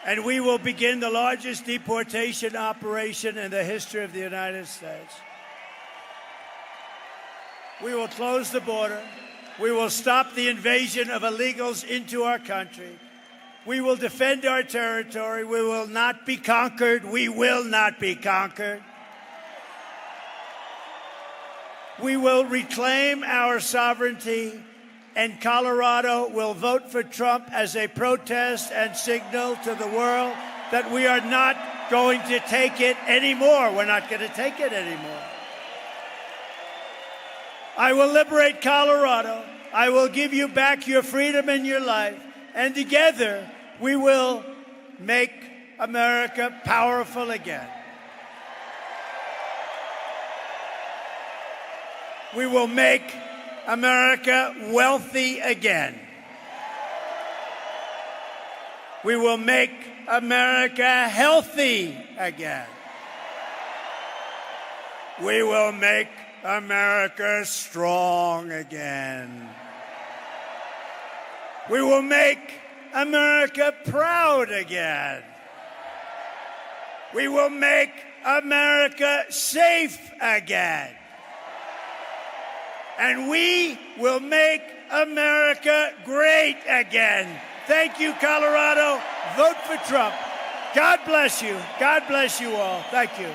S1: And we will begin the largest deportation operation in the history of the United States. We will close the border. We will stop the invasion of illegals into our country. We will defend our territory. We will not be conquered. We will not be conquered. We will reclaim our sovereignty, and Colorado will vote for Trump as a protest and signal to the world that we are not going to take it anymore. We're not going to take it anymore. I will liberate Colorado. I will give you back your freedom and your life. And together, we will make America powerful again. We will make America wealthy again. We will make America healthy again. We will make America strong again. We will make America proud again. We will make America safe again. And we will make America great again. Thank you, Colorado. Vote for Trump. God bless you. God bless you all. Thank you.